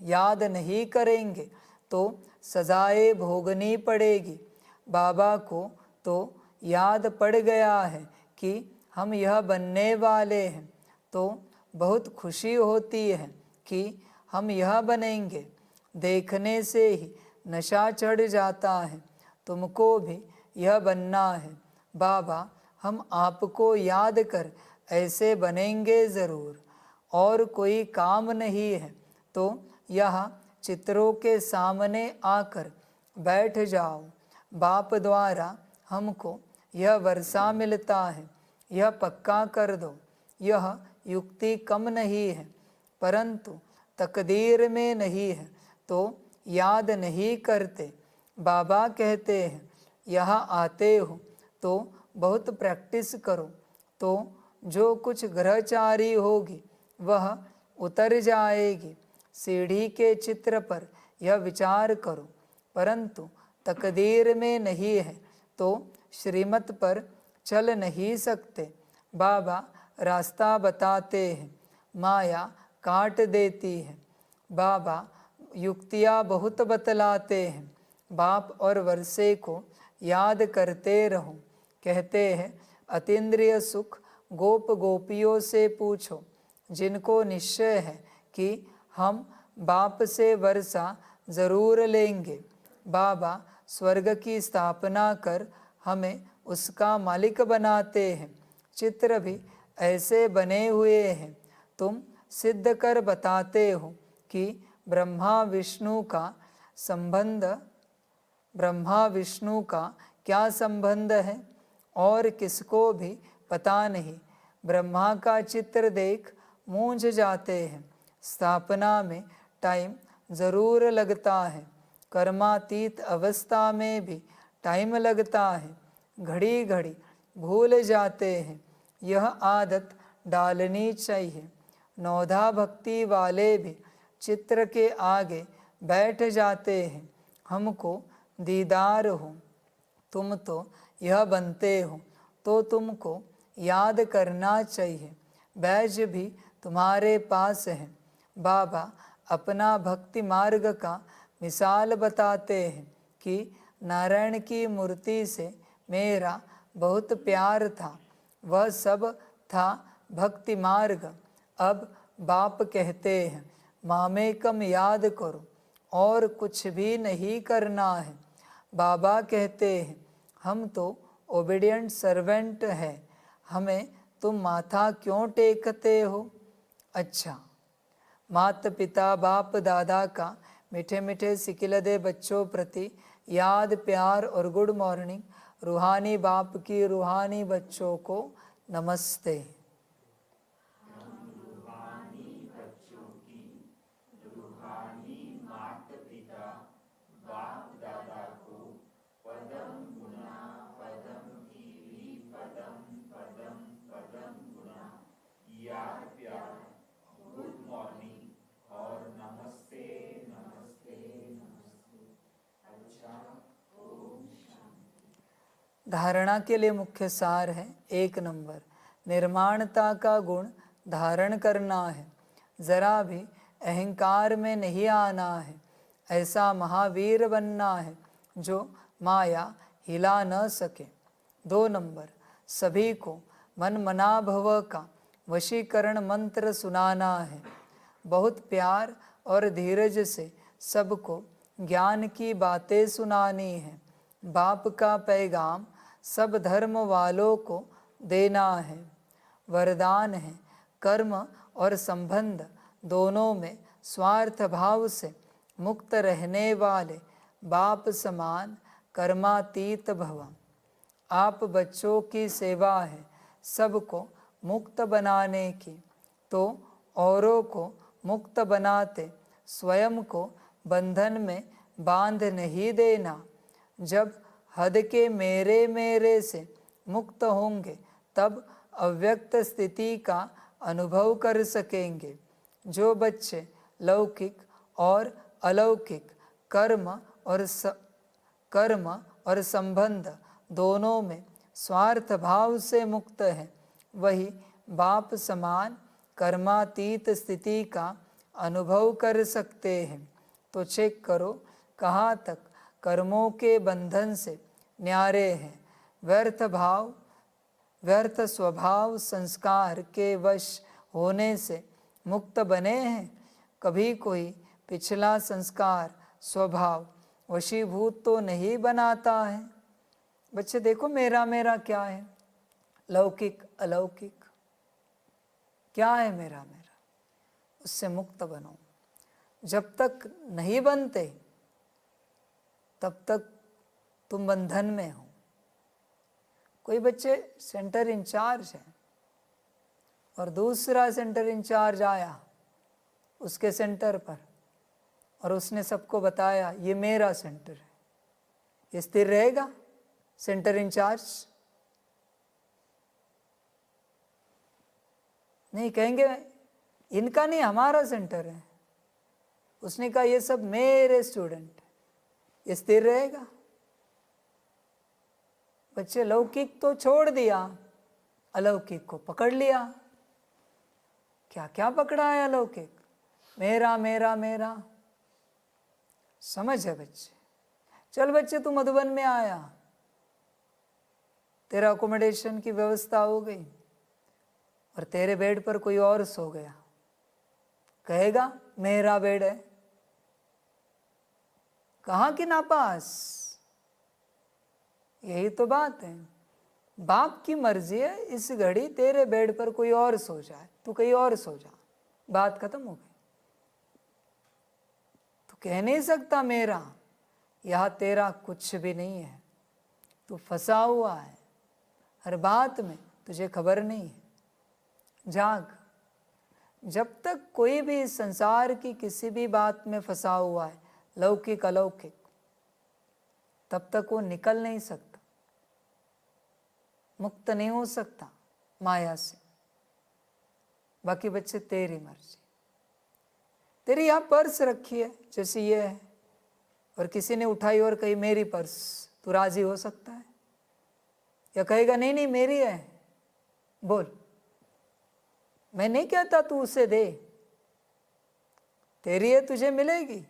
याद नहीं करेंगे तो सजाएं भोगनी पड़ेगी। बाबा को तो याद पड़ गया है कि हम यह बनने वाले हैं, तो बहुत खुशी होती है कि हम यह बनेंगे। देखने से ही नशा चढ़ जाता है। तुमको भी यह बनना है। बाबा हम आपको याद कर ऐसे बनेंगे ज़रूर। और कोई काम नहीं है तो यहाँ चित्रों के सामने आकर बैठ जाओ। बाप द्वारा हमको यह वर्षा मिलता है, यह पक्का कर दो। यह युक्ति कम नहीं है, परंतु तकदीर में नहीं है तो याद नहीं करते। बाबा कहते हैं यहाँ आते हो तो बहुत प्रैक्टिस करो, तो जो कुछ ग्रहचारी होगी वह उतर जाएगी। सीढ़ी के चित्र पर यह विचार करो, परंतु तकदीर में नहीं है तो श्रीमत पर चल नहीं सकते। बाबा रास्ता बताते हैं, माया काट देती है। बाबा युक्तियाँ बहुत बतलाते हैं। बाप और वर्षे को याद करते रहो। कहते हैं अतीन्द्रिय सुख गोप गोपियों से पूछो, जिनको निश्चय है कि हम बाप से वर्षा ज़रूर लेंगे। बाबा स्वर्ग की स्थापना कर हमें उसका मालिक बनाते हैं। चित्र भी ऐसे बने हुए हैं। तुम सिद्ध कर बताते हो कि ब्रह्मा विष्णु का क्या संबंध है और किसको भी पता नहीं। ब्रह्मा का चित्र देख मूंझ जाते हैं। स्थापना में टाइम ज़रूर लगता है। कर्मातीत अवस्था में भी टाइम लगता है। घड़ी घड़ी भूल जाते हैं। यह आदत डालनी चाहिए। नौधा भक्ति वाले भी चित्र के आगे बैठ जाते हैं। हमको दीदार हो। तुम तो यह बनते हो तो तुमको याद करना चाहिए। बैज भी तुम्हारे पास है। बाबा अपना भक्ति मार्ग का मिसाल बताते हैं कि नारायण की मूर्ति से मेरा बहुत प्यार था। वह सब था भक्ति मार्ग। अब बाप कहते हैं मामेकम याद करो और कुछ भी नहीं करना है। बाबा कहते हैं हम तो ओबीडियंट सर्वेंट हैं, हमें तुम माथा क्यों टेकते हो। अच्छा, माता पिता बाप दादा का मीठे मीठे सिकिलदे बच्चों प्रति याद प्यार और गुड मॉर्निंग। रूहानी बाप की रूहानी बच्चों को नमस्ते। धारणा के लिए मुख्य सार है। 1 नंबर, निर्माणता का गुण धारण करना है। जरा भी अहंकार में नहीं आना है। ऐसा महावीर बनना है जो माया हिला न सके। 2 नंबर, सभी को मन मना भव का वशीकरण मंत्र सुनाना है। बहुत प्यार और धीरज से सबको ज्ञान की बातें सुनानी है। बाप का पैगाम सब धर्म वालों को देना है। वरदान है कर्म और संबंध दोनों में स्वार्थ भाव से मुक्त रहने वाले बाप समान कर्मातीत भव। आप बच्चों की सेवा है सबको मुक्त बनाने की, तो औरों को मुक्त बनाते स्वयं को बंधन में बांध नहीं देना। जब हद के मेरे मेरे से मुक्त होंगे तब अव्यक्त स्थिति का अनुभव कर सकेंगे। जो बच्चे लौकिक और अलौकिक कर्म और संबंध दोनों में स्वार्थ भाव से मुक्त है, वही बाप समान कर्मातीत स्थिति का अनुभव कर सकते हैं। तो चेक करो कहाँ तक कर्मों के बंधन से न्यारे हैं। व्यर्थ स्वभाव संस्कार के वश होने से मुक्त बने हैं। कभी कोई पिछला संस्कार स्वभाव वशीभूत तो नहीं बनाता है। बच्चे देखो मेरा मेरा क्या है, लौकिक अलौकिक क्या है मेरा मेरा, उससे मुक्त बनो। जब तक नहीं बनते तब तक तुम बंधन में हो। कोई बच्चे सेंटर इंचार्ज है और दूसरा सेंटर इंचार्ज आया उसके सेंटर पर और उसने सबको बताया ये मेरा सेंटर है, ये स्थिर रहेगा सेंटर इंचार्ज? नहीं, कहेंगे इनका नहीं हमारा सेंटर है। उसने कहा ये सब मेरे स्टूडेंट, ये स्थिर रहेगा? बच्चे लौकिक तो छोड़ दिया, अलौकिक को पकड़ लिया। क्या क्या पकड़ा है अलौकिक? मेरा मेरा मेरा। समझ है बच्चे? चल बच्चे तू मधुबन में आया, तेरा अकोमोडेशन की व्यवस्था हो गई और तेरे बेड पर कोई और सो गया, कहेगा मेरा बेड है? कहाँ की नापास? यही तो बात है। बाप की मर्जी है इस घड़ी तेरे बेड पर कोई और सो जाए, तू कहीं और सो जा, बात खत्म हो गई। तू कह नहीं सकता मेरा, यह तेरा कुछ भी नहीं है। तू फंसा हुआ है हर बात में, तुझे खबर नहीं है। जाग। जब तक कोई भी इस संसार की किसी भी बात में फंसा हुआ है, लौकिक अलौकिक, तब तक वो निकल नहीं सकता, मुक्त नहीं हो सकता माया से। बाकी बच्चे तेरी मर्जी। तेरी यहाँ पर्स रखी है जैसे ये है और किसी ने उठाई और कही मेरी पर्स, तू राजी हो सकता है? या कहेगा नहीं नहीं मेरी है? बोल, मैं नहीं कहता तू उसे दे, तेरी है तुझे मिलेगी,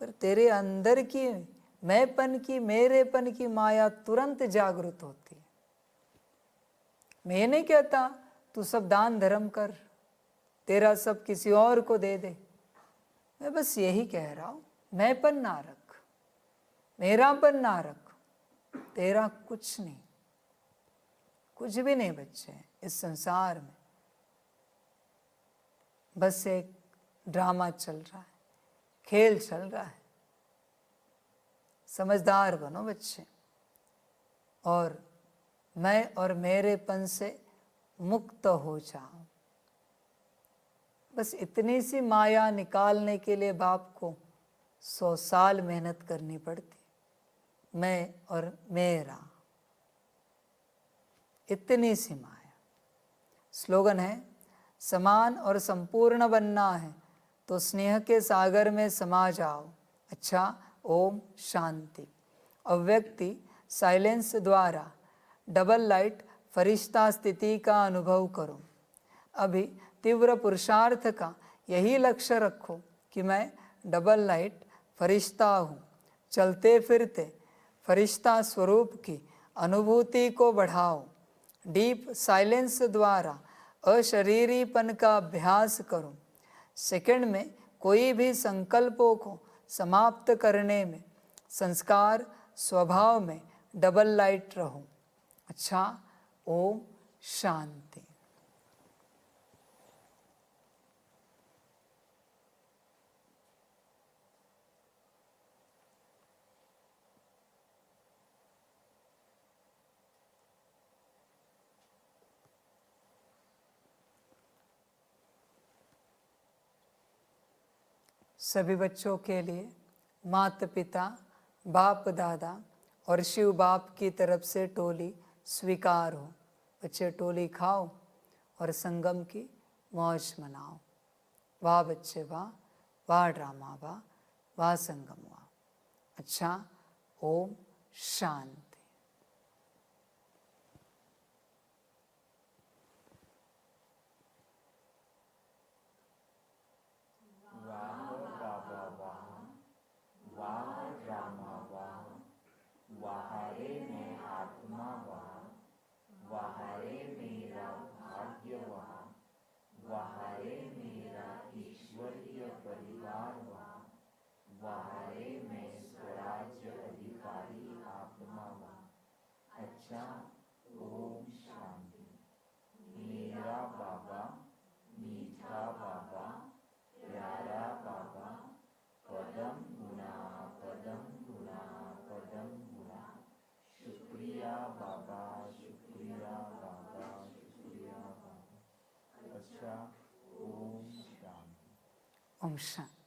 पर तेरे अंदर की मैंपन की मेरेपन की माया तुरंत जागृत होती है। मैं ये नहीं कहता तू सब दान धर्म कर, तेरा सब किसी और को दे दे। मैं बस यही कह रहा हूं, मैंपन ना रख, मेरापन ना रख। तेरा कुछ नहीं, कुछ भी नहीं बच्चे इस संसार में। बस एक ड्रामा चल रहा है, खेल चल रहा है। समझदार बनो बच्चे और मैं और मेरेपन से मुक्त हो जाओ। बस इतनी सी माया निकालने के लिए बाप को 100 साल मेहनत करनी पड़ती। मैं और मेरा, इतनी सी माया। स्लोगन है समान और संपूर्ण बनना है तो स्नेह के सागर में समा जाओ। अच्छा, ओम शांति। अव्यक्ति साइलेंस द्वारा डबल लाइट फरिश्ता स्थिति का अनुभव करो। अभी तीव्र पुरुषार्थ का यही लक्ष्य रखो कि मैं डबल लाइट फरिश्ता हूँ। चलते फिरते फरिश्ता स्वरूप की अनुभूति को बढ़ाओ। डीप साइलेंस द्वारा अशरीरीपन का अभ्यास करो। सेकंड में कोई भी संकल्पों को समाप्त करने में संस्कार स्वभाव में डबल लाइट रहो। अच्छा, ओम शांति। सभी बच्चों के लिए माता पिता, बाप दादा और शिव बाप की तरफ से टोली स्वीकार हो। बच्चे टोली खाओ और संगम की मौज मनाओ। वाह बच्चे वाह, वाह ड्रामा वाह, वाह संगम वाह। अच्छा, ओम शांति। वाह बाबा वाह, वाह ड्रामा वाह, वाह रे मैं आत्मा वाह, वाह रे मेरा भाग्य वाह, वाह रे मेरा ईश्वरीय परिवार वाह, वाह रे मैं स्वराज्य अधिकारी आत्मा वाह। अच्छा, ओम शांति। मेरा बाबा, मीठा बाबा, प्यारा बाबा, पदम गुना पदम गुना पदम गुना। शुक्रिया बाबा, शुक्रिया बाबा, शुक्रिया बाबा। अच्छा, ओम शांति। ओम शांति।